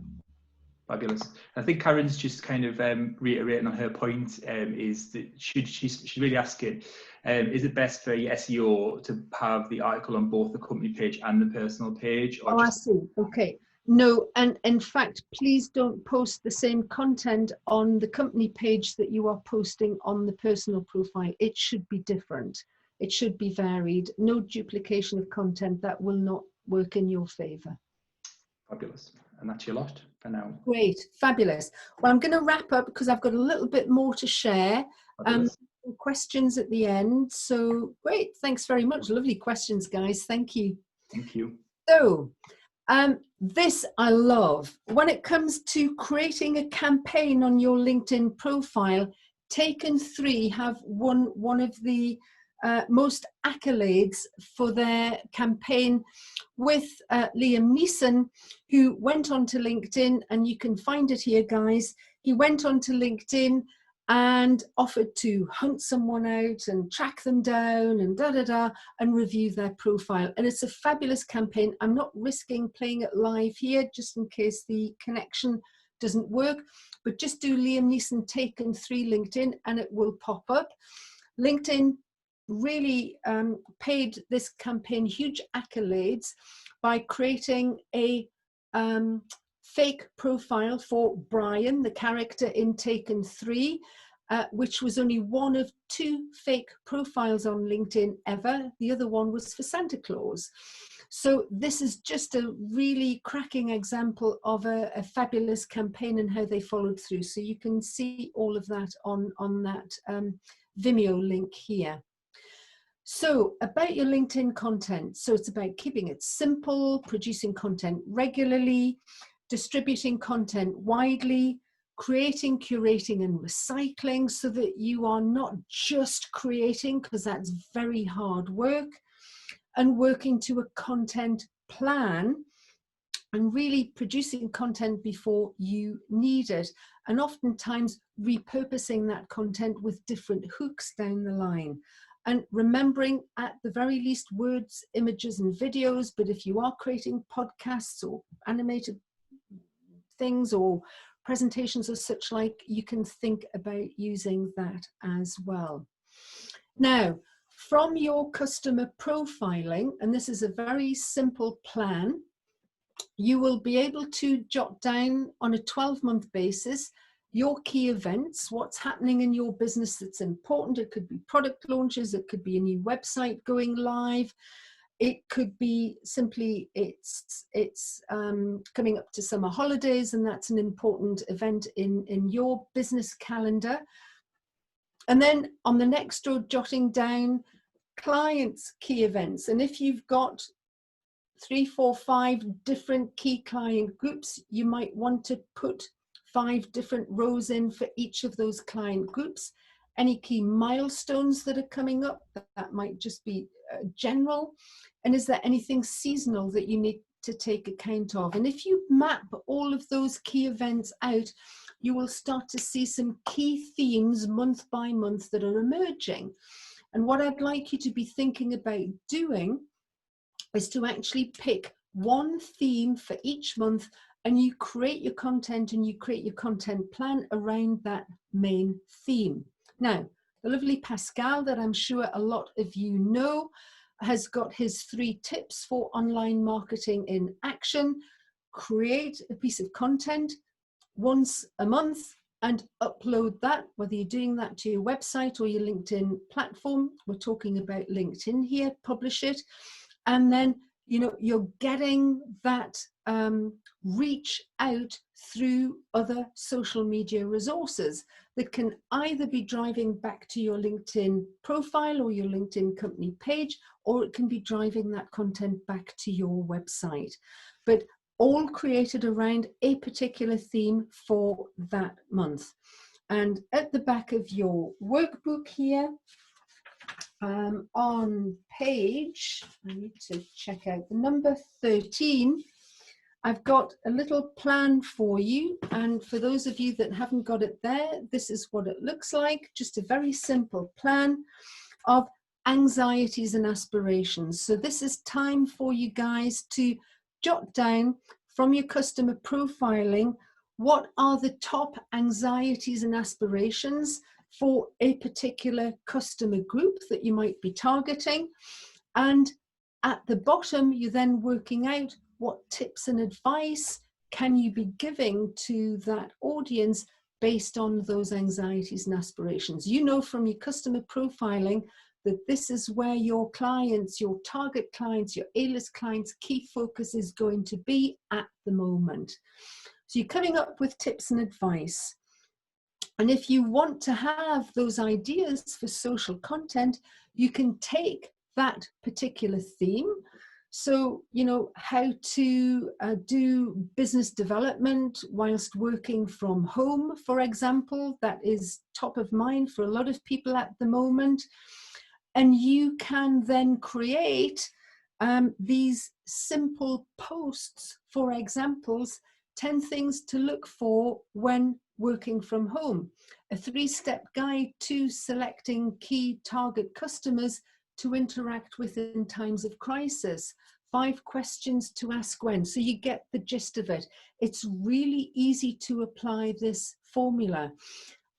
Fabulous. I think Karen's just kind of reiterating on her point, is that she's really asking, is it best for your SEO to have the article on both the company page and the personal page? Or I see. Okay. No, and in fact, please don't post the same content on the company page that you are posting on the personal profile. It should be different. It should be varied. No duplication of content. That will not work in your favor. Fabulous. And that's your lot for now. Great. Fabulous. Well, I'm going to wrap up because I've got a little bit more to share. Questions at the end. So great. Thanks very much. Lovely questions, guys. Thank you. Thank you. So, this I love. When it comes to creating a campaign on your LinkedIn profile, Taken 3 have won one of the most accolades for their campaign with Liam Neeson, who went onto LinkedIn, and you can find it here, guys. He went onto LinkedIn and offered to hunt someone out and track them down and and review their profile. And it's a fabulous campaign. I'm not risking playing it live here just in case the connection doesn't work, but just do Liam Neeson Taken 3 LinkedIn and it will pop up. LinkedIn really paid this campaign huge accolades by creating a fake profile for Brian, the character in Taken 3, which was only one of 2 fake profiles on LinkedIn ever. The other one was for Santa Claus. So this is just a really cracking example of a fabulous campaign and how they followed through. So you can see all of that on that Vimeo link here. So about your LinkedIn content. So it's about keeping it simple, producing content regularly, distributing content widely, creating, curating, and recycling so that you are not just creating, because that's very hard work, and working to a content plan and really producing content before you need it, and oftentimes repurposing that content with different hooks down the line. And remembering at the very least words, images, and videos, but if you are creating podcasts or animated things or presentations or such like, you can think about using that as well. Now, from your customer profiling, and this is a very simple plan, you will be able to jot down on a 12-month basis your key events, what's happening in your business that's important. It could be product launches, it could be a new website going live, it could be simply it's coming up to summer holidays, and that's an important event in your business calendar. And then on the next row, jotting down clients' key events. And if you've got 3, 4, 5 different key client groups, you might want to put 5 different rows in for each of those client groups. Any key milestones that are coming up, that might just be general. And is there anything seasonal that you need to take account of? And if you map all of those key events out, you will start to see some key themes month by month that are emerging. And what I'd like you to be thinking about doing is to actually pick one theme for each month, and you create your content and you create your content plan around that main theme. Now, the lovely Pascal that I'm sure a lot of you know has got his 3 tips for online marketing in action. Create a piece of content once a month and upload that, whether you're doing that to your website or your LinkedIn platform. We're talking about LinkedIn here. Publish it, and then you're getting that reach out through other social media resources that can either be driving back to your LinkedIn profile or your LinkedIn company page, or it can be driving that content back to your website. But all created around a particular theme for that month. And at the back of your workbook here, on page, I need to check out the number 13, I've got a little plan for you. And for those of you that haven't got it there, this is what it looks like. Just a very simple plan of anxieties and aspirations. So this is time for you guys to jot down from your customer profiling, what are the top anxieties and aspirations for a particular customer group that you might be targeting. And at the bottom, you're then working out what tips and advice can you be giving to that audience based on those anxieties and aspirations. You know from your customer profiling that this is where your clients, your target clients, your A-list clients' key focus is going to be at the moment. So you're coming up with tips and advice. And if you want to have those ideas for social content, you can take that particular theme. So, how to do business development whilst working from home, for example, that is top of mind for a lot of people at the moment. And you can then create these simple posts, for examples, 10 things to look for when working from home, a 3-step guide to selecting key target customers to interact with in times of crisis, 5 questions to ask when. So you get the gist of it. It's really easy to apply this formula.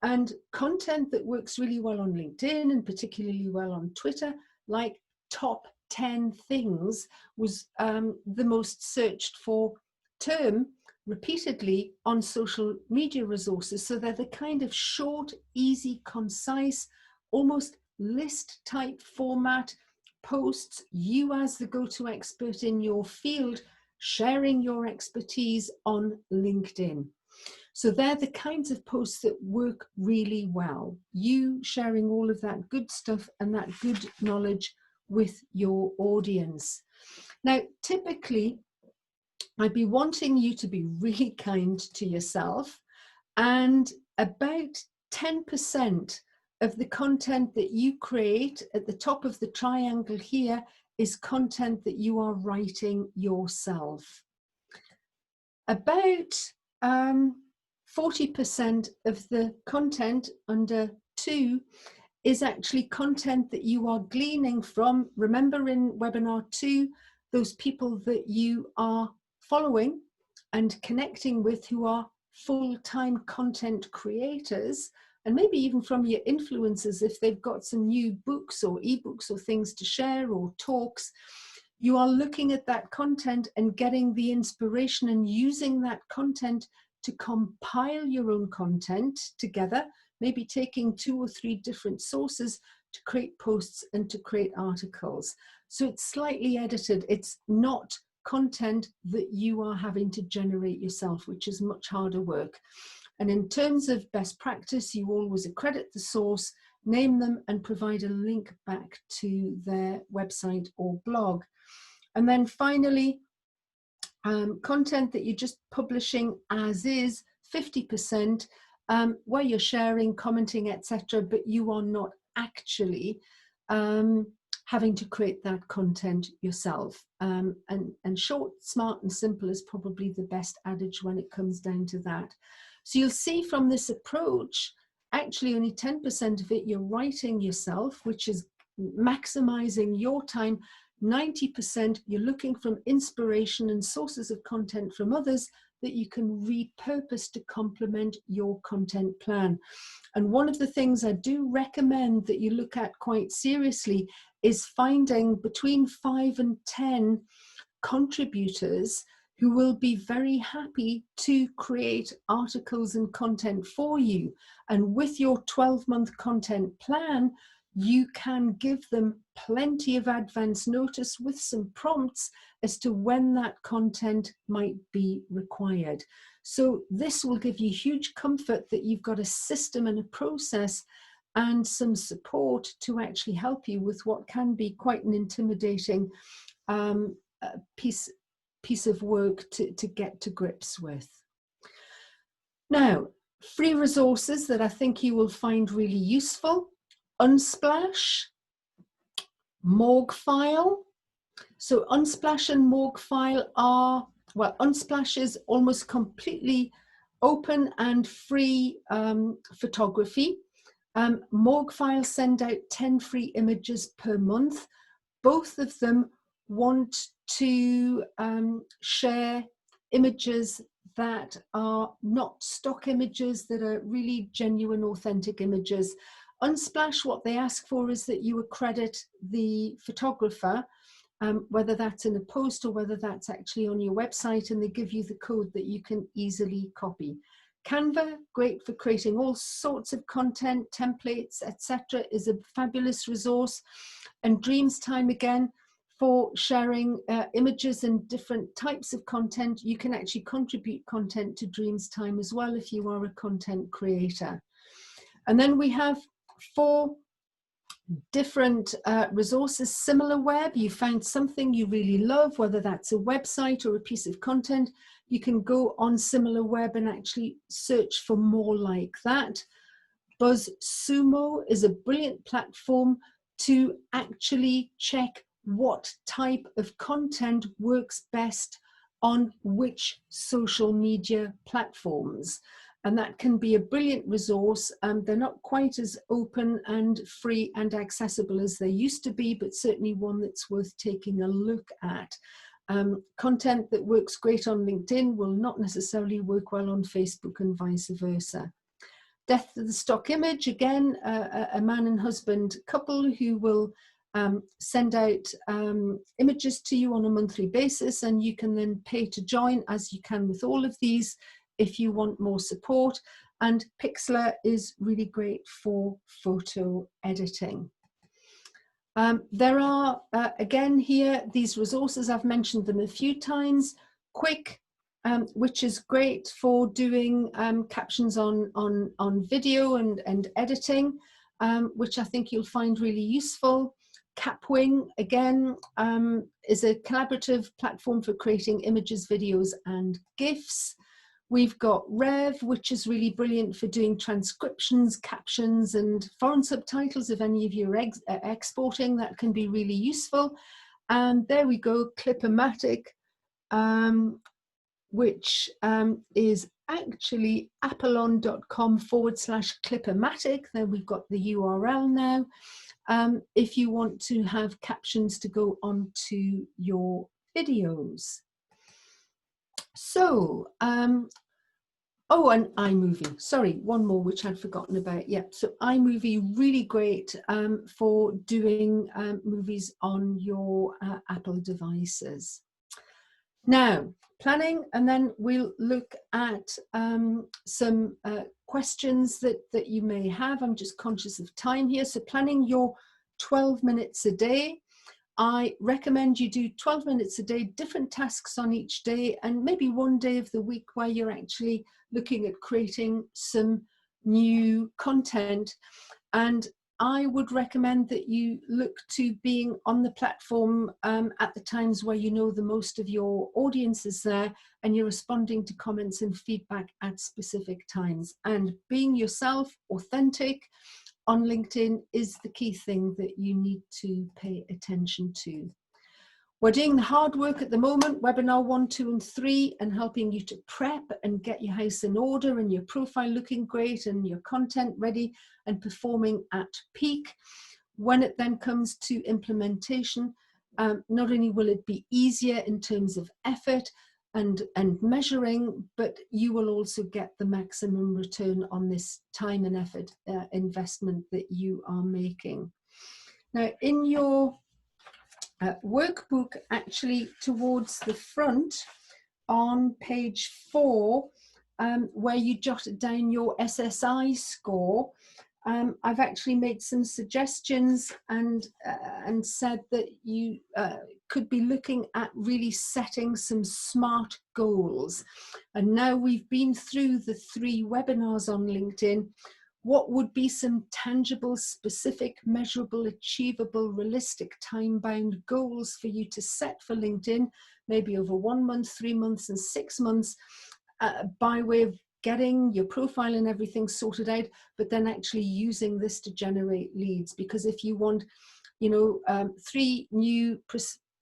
And content that works really well on LinkedIn and particularly well on Twitter, like top 10 things, was the most searched for term repeatedly on social media resources. So they're the kind of short, easy, concise, almost list type format posts, you as the go-to expert in your field, sharing your expertise on LinkedIn. So they're the kinds of posts that work really well. You sharing all of that good stuff and that good knowledge with your audience. Now, typically, I'd be wanting you to be really kind to yourself, and about 10% of the content that you create at the top of the triangle here is content that you are writing yourself. About 40% of the content under 2 is actually content that you are gleaning from, remember in webinar 2, those people that you are following and connecting with who are full-time content creators, and maybe even from your influencers if they've got some new books or ebooks or things to share or talks. You are looking at that content and getting the inspiration and using that content to compile your own content together, maybe taking 2 or 3 different sources to create posts and to create articles. So it's slightly edited. It's not content that you are having to generate yourself, which is much harder work. And in terms of best practice, you always accredit the source, name them, and provide a link back to their website or blog. And then finally, content that you're just publishing as is, 50%, where you're sharing, commenting, etc., but you are not actually having to create that content yourself. And short, smart, and simple is probably the best adage when it comes down to that. So you'll see from this approach, actually only 10% of it you're writing yourself, which is maximizing your time. 90% you're looking from inspiration and sources of content from others that you can repurpose to complement your content plan. And one of the things I do recommend that you look at quite seriously is finding between 5 and 10 contributors who will be very happy to create articles and content for you. And with your 12-month content plan, you can give them plenty of advance notice with some prompts as to when that content might be required. So this will give you huge comfort that you've got a system and a process and some support to actually help you with what can be quite an intimidating piece of work to get to grips with. Now, free resources that I think you will find really useful: Unsplash, Morguefile. So Unsplash and Morguefile are, well, Unsplash is almost completely open and free photography. Morguefile send out 10 free images per month. Both of them want to share images that are not stock images, that are really genuine, authentic images. Unsplash, what they ask for is that you accredit the photographer, whether that's in a post or whether that's actually on your website, and they give you the code that you can easily copy. Canva, great for creating all sorts of content, templates, etc., is a fabulous resource. And Dreamstime, again, for sharing images and different types of content. You can actually contribute content to Dreamstime as well if you are a content creator. And then we have 4 different resources. SimilarWeb, you found something you really love, whether that's a website or a piece of content, you can go on SimilarWeb and actually search for more like that. BuzzSumo is a brilliant platform to actually check what type of content works best on which social media platforms. And that can be a brilliant resource. They're not quite as open and free and accessible as they used to be, but certainly one that's worth taking a look at. Content that works great on LinkedIn will not necessarily work well on Facebook and vice versa. Death to the Stock Image, again, a man and husband couple who will send out images to you on a monthly basis, and you can then pay to join, as you can with all of these, if you want more support. And Pixlr is really great for photo editing. There are, again here, these resources, I've mentioned them a few times. Quick, which is great for doing captions on video and editing, which I think you'll find really useful. Capwing, again, is a collaborative platform for creating images, videos, and GIFs. We've got Rev, which is really brilliant for doing transcriptions, captions, and foreign subtitles. If any of you are exporting, that can be really useful. And there we go, Clipomatic, which is actually apollon.com/Clipomatic. There we've got the URL now. If you want to have captions to go onto your videos. So, oh, and iMovie, sorry, one more which I'd forgotten about. Yeah, so iMovie, really great for doing movies on your Apple devices. Now, planning, and then we'll look at some questions that you may have. I'm just conscious of time here. So planning your 12 minutes a day. I recommend you do 12 minutes a day, different tasks on each day, and maybe one day of the week where you're actually looking at creating some new content. And I would recommend that you look to being on the platform at the times where you know the most of your audience is there, and you're responding to comments and feedback at specific times. And being yourself, authentic, on LinkedIn is the key thing that you need to pay attention to. We're doing the hard work at the moment, webinar 1, 2, and 3, and helping you to prep and get your house in order and your profile looking great and your content ready and performing at peak. When it then comes to implementation, not only will it be easier in terms of effort and measuring, but you will also get the maximum return on this time and effort investment that you are making. Now, in your workbook, actually towards the front on page 4, where you jotted down your SSI score, I've actually made some suggestions and said that you could be looking at really setting some SMART goals. And now we've been through the 3 webinars on LinkedIn. What would be some tangible, specific, measurable, achievable, realistic, time-bound goals for you to set for LinkedIn, maybe over 1 month, 3 months, and 6 months, by way of getting your profile and everything sorted out, but then actually using this to generate leads? Because if you want, 3 new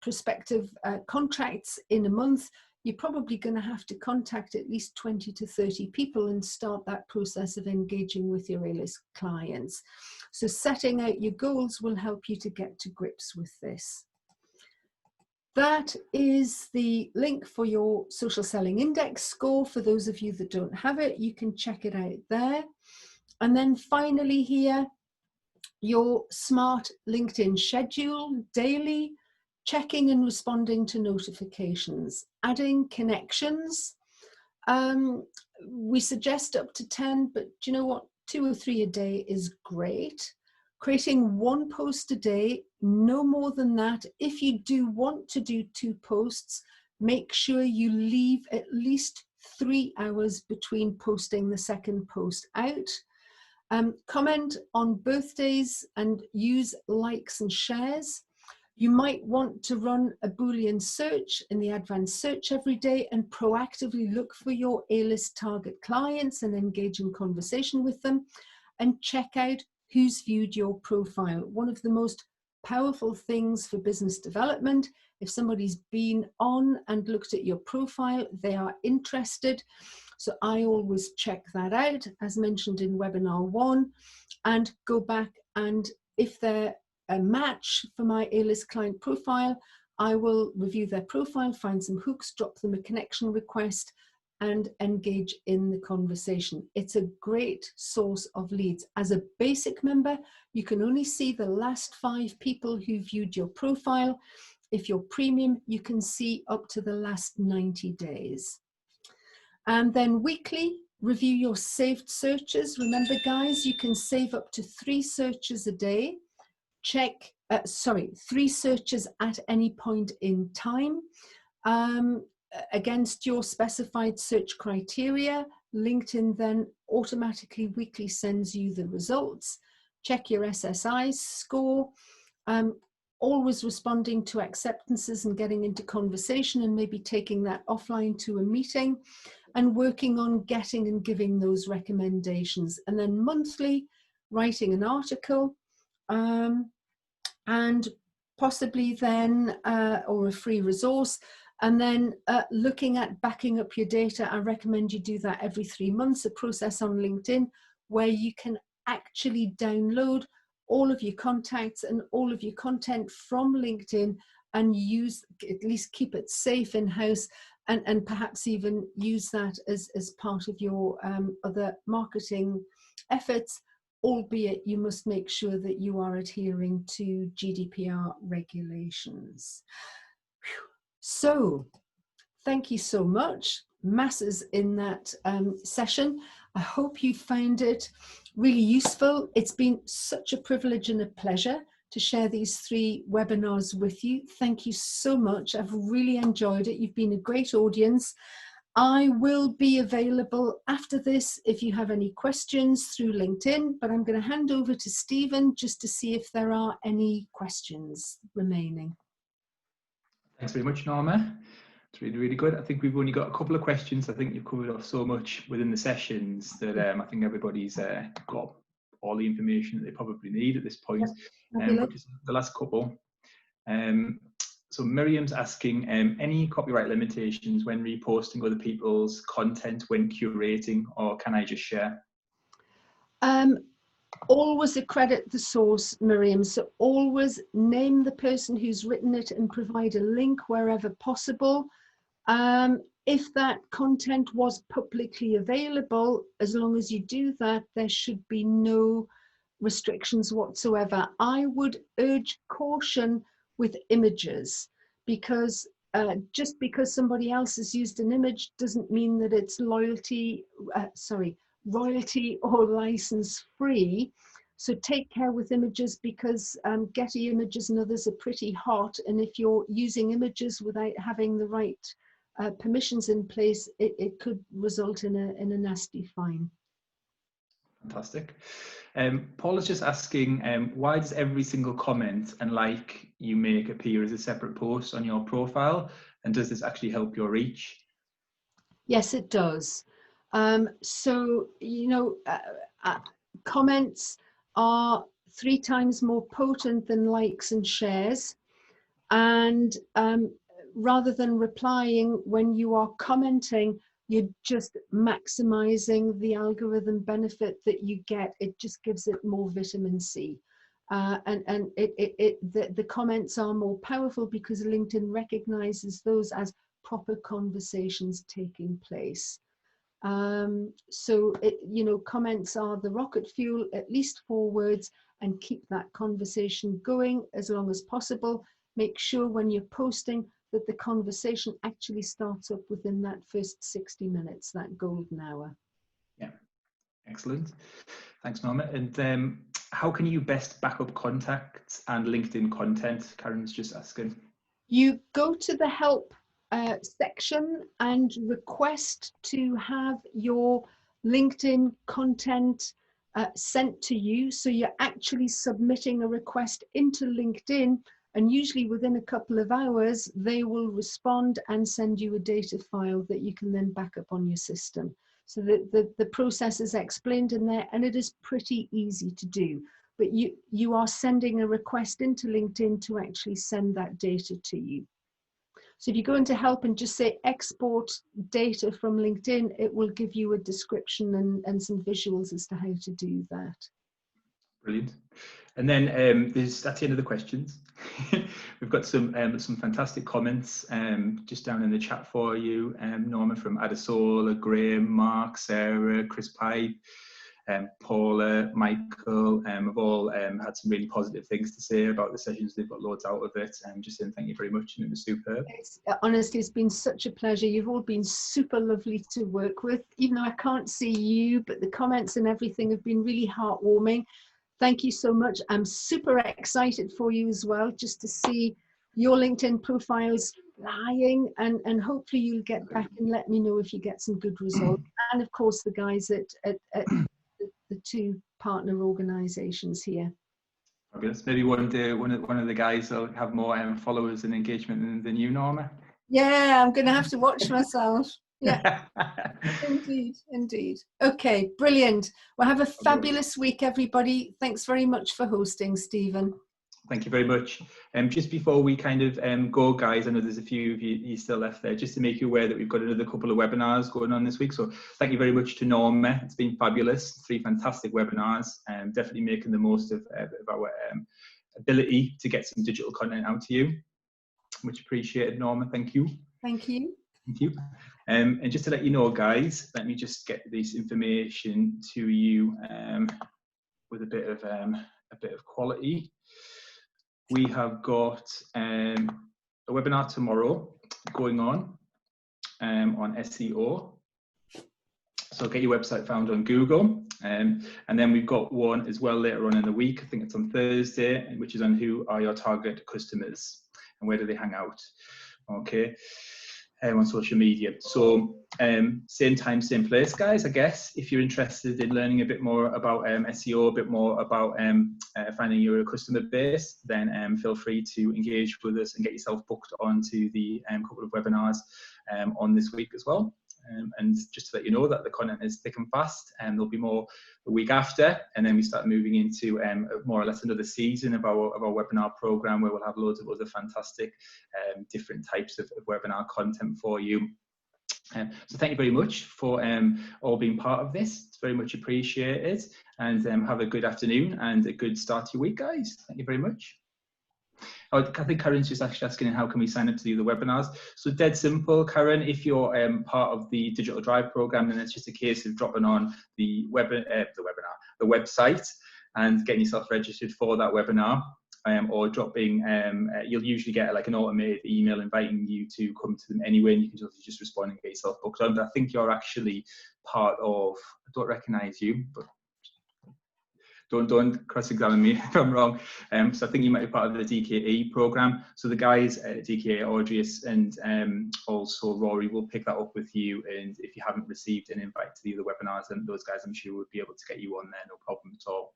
prospective contracts in a month, you're probably going to have to contact at least 20 to 30 people and start that process of engaging with your A-list clients. So setting out your goals will help you to get to grips with this. That is the link for your social selling index score. For those of you that don't have it, you can check it out there. And then finally here, your SMART LinkedIn schedule daily, checking and responding to notifications, adding connections. We suggest up to 10, but do you know what? 2 or 3 a day is great. Creating 1 post a day, no more than that. If you do want to do 2 posts, make sure you leave at least 3 hours between posting the second post out. Comment on birthdays and use likes and shares. You might want to run a Boolean search in the advanced search every day and proactively look for your A-list target clients and engage in conversation with them, and check out who's viewed your profile. One of the most powerful things for business development, if somebody's been on and looked at your profile, they are interested. So I always check that out, as mentioned in webinar 1, and go back, and if they're a match for my A-list client profile, I will review their profile, find some hooks, drop them a connection request, and engage in the conversation. It's a great source of leads. As a basic member, you can only see the last 5 people who viewed your profile. If you're premium, you can see up to the last 90 days. And then weekly, review your saved searches. Remember, guys, you can save up to 3 searches a day. Check, 3 searches at any point in time against your specified search criteria. LinkedIn then automatically weekly sends you the results. Check your SSI score. Always responding to acceptances and getting into conversation, and maybe taking that offline to a meeting, and working on getting and giving those recommendations. And then monthly, writing an article, and possibly then, or a free resource, and then looking at backing up your data. I recommend you do that every 3 months, a process on LinkedIn where you can actually download all of your contacts and all of your content from LinkedIn and use, at least keep it safe in-house, and perhaps even use that as part of your other marketing efforts, albeit you must make sure that you are adhering to GDPR regulations. So, thank you so much. Masses in that session. I hope you found it really useful. It's been such a privilege and a pleasure to share these 3 webinars with you. Thank you so much. I've really enjoyed it. You've been a great audience. I will be available after this if you have any questions through LinkedIn, but I'm going to hand over to Stephen just to see if there are any questions remaining. Thanks very much, Norma. It's really, really good. I think we've only got a couple of questions. I think you've covered off so much within the sessions that I think everybody's got all the information that they probably need at this point. But just the last couple. So Miriam's asking, any copyright limitations when reposting other people's content when curating, or can I just share? Always accredit the source, Miriam. So always name the person who's written it and provide a link wherever possible. If that content was publicly available, as long as you do that, there should be no restrictions whatsoever. I would urge caution with images, because just because somebody else has used an image doesn't mean that it's royalty or license free. So take care with images, because Getty Images and others are pretty hot, and if you're using images without having the right permissions in place, it could result in a nasty fine. Fantastic. Paul is just asking, why does every single comment and like you make appear as a separate post on your profile, and does this actually help your reach? Yes, it does. So, comments are 3 times more potent than likes and shares. And rather than replying, when you are commenting, you're just maximizing the algorithm benefit that you get. It just gives it more vitamin C. And the comments are more powerful because LinkedIn recognizes those as proper conversations taking place. So comments are the rocket fuel, at least 4 words, and keep that conversation going as long as possible. Make sure when you're posting that the conversation actually starts up within that first 60 minutes, that golden hour. Yeah, excellent. Thanks, Norma. And how can you best back up contacts and LinkedIn content? Karen's just asking. You go to the help section and request to have your LinkedIn content sent to you. So you're actually submitting a request into LinkedIn, and usually within a couple of hours, they will respond and send you a data file that you can then back up on your system. So the process is explained in there, and it is pretty easy to do. But you are sending a request into LinkedIn to actually send that data to you. So if you go into help and just say export data from LinkedIn, it will give you a description and some visuals as to how to do that. Brilliant. And then that's the end of the questions. We've got some fantastic comments just down in the chat for you. Norma from Adasola, Graham, Mark, Sarah, Chris Pipe, Paula, Michael have all had some really positive things to say about the sessions. They've got loads out of it, and just saying thank you very much, and it was superb. Honestly, it's been such a pleasure. You've all been super lovely to work with, even though I can't see you, but the comments and everything have been really heartwarming. Thank you so much. I'm super excited for you as well, just to see your LinkedIn profiles flying, and hopefully you'll get back and let me know if you get some good results. And of course, the guys at the 2 partner organizations here. Fabulous. Maybe one day one of the guys will have more followers and engagement than you, Norma. Yeah, I'm going to have to watch myself. Yeah, indeed. Okay, brilliant. Well, have a fabulous week, everybody. Thanks very much for hosting, Stephen. Thank you very much. Just before we kind of go, guys, I know there's a few of you still left there, just to make you aware that we've got another couple of webinars going on this week. So thank you very much to Norma. It's been fabulous. 3 fantastic webinars, definitely making the most of our ability to get some digital content out to you. Much appreciated, Norma. Thank you. Thank you. Thank you. And just to let you know, guys, let me just get this information to you with a bit of quality. We have got a webinar tomorrow going on SEO. So get your website found on Google. And then we've got one as well later on in the week. I think it's on Thursday, which is on who are your target customers and where do they hang out. Okay. On social media. So same time, same place, guys. I guess if you're interested in learning a bit more about SEO, a bit more about finding your customer base, then feel free to engage with us and get yourself booked onto the couple of webinars on this week as well. And just to let you know that the content is thick and fast, and there'll be more the week after, and then we start moving into more or less another season of our webinar program, where we'll have loads of other fantastic different types of webinar content for you. So thank you very much for all being part of this. It's very much appreciated, and have a good afternoon and a good start to your week, guys. Thank you very much. I think Karen's just actually asking how can we sign up to do the webinars. So dead simple, Karen, if you're part of the Digital Drive program, then it's just a case of dropping on the website and getting yourself registered for that webinar. Or dropping, you'll usually get like an automated email inviting you to come to them anyway, and you can just respond and get yourself booked on. But I think you're actually part of, I don't recognise you, but don't cross-examine me if I'm wrong. So I think you might be part of the DKE program. So the guys at DKE, Audrius and also Rory, will pick that up with you. And if you haven't received an invite to the other webinars, then those guys, I'm sure, would be able to get you on there, no problem at all.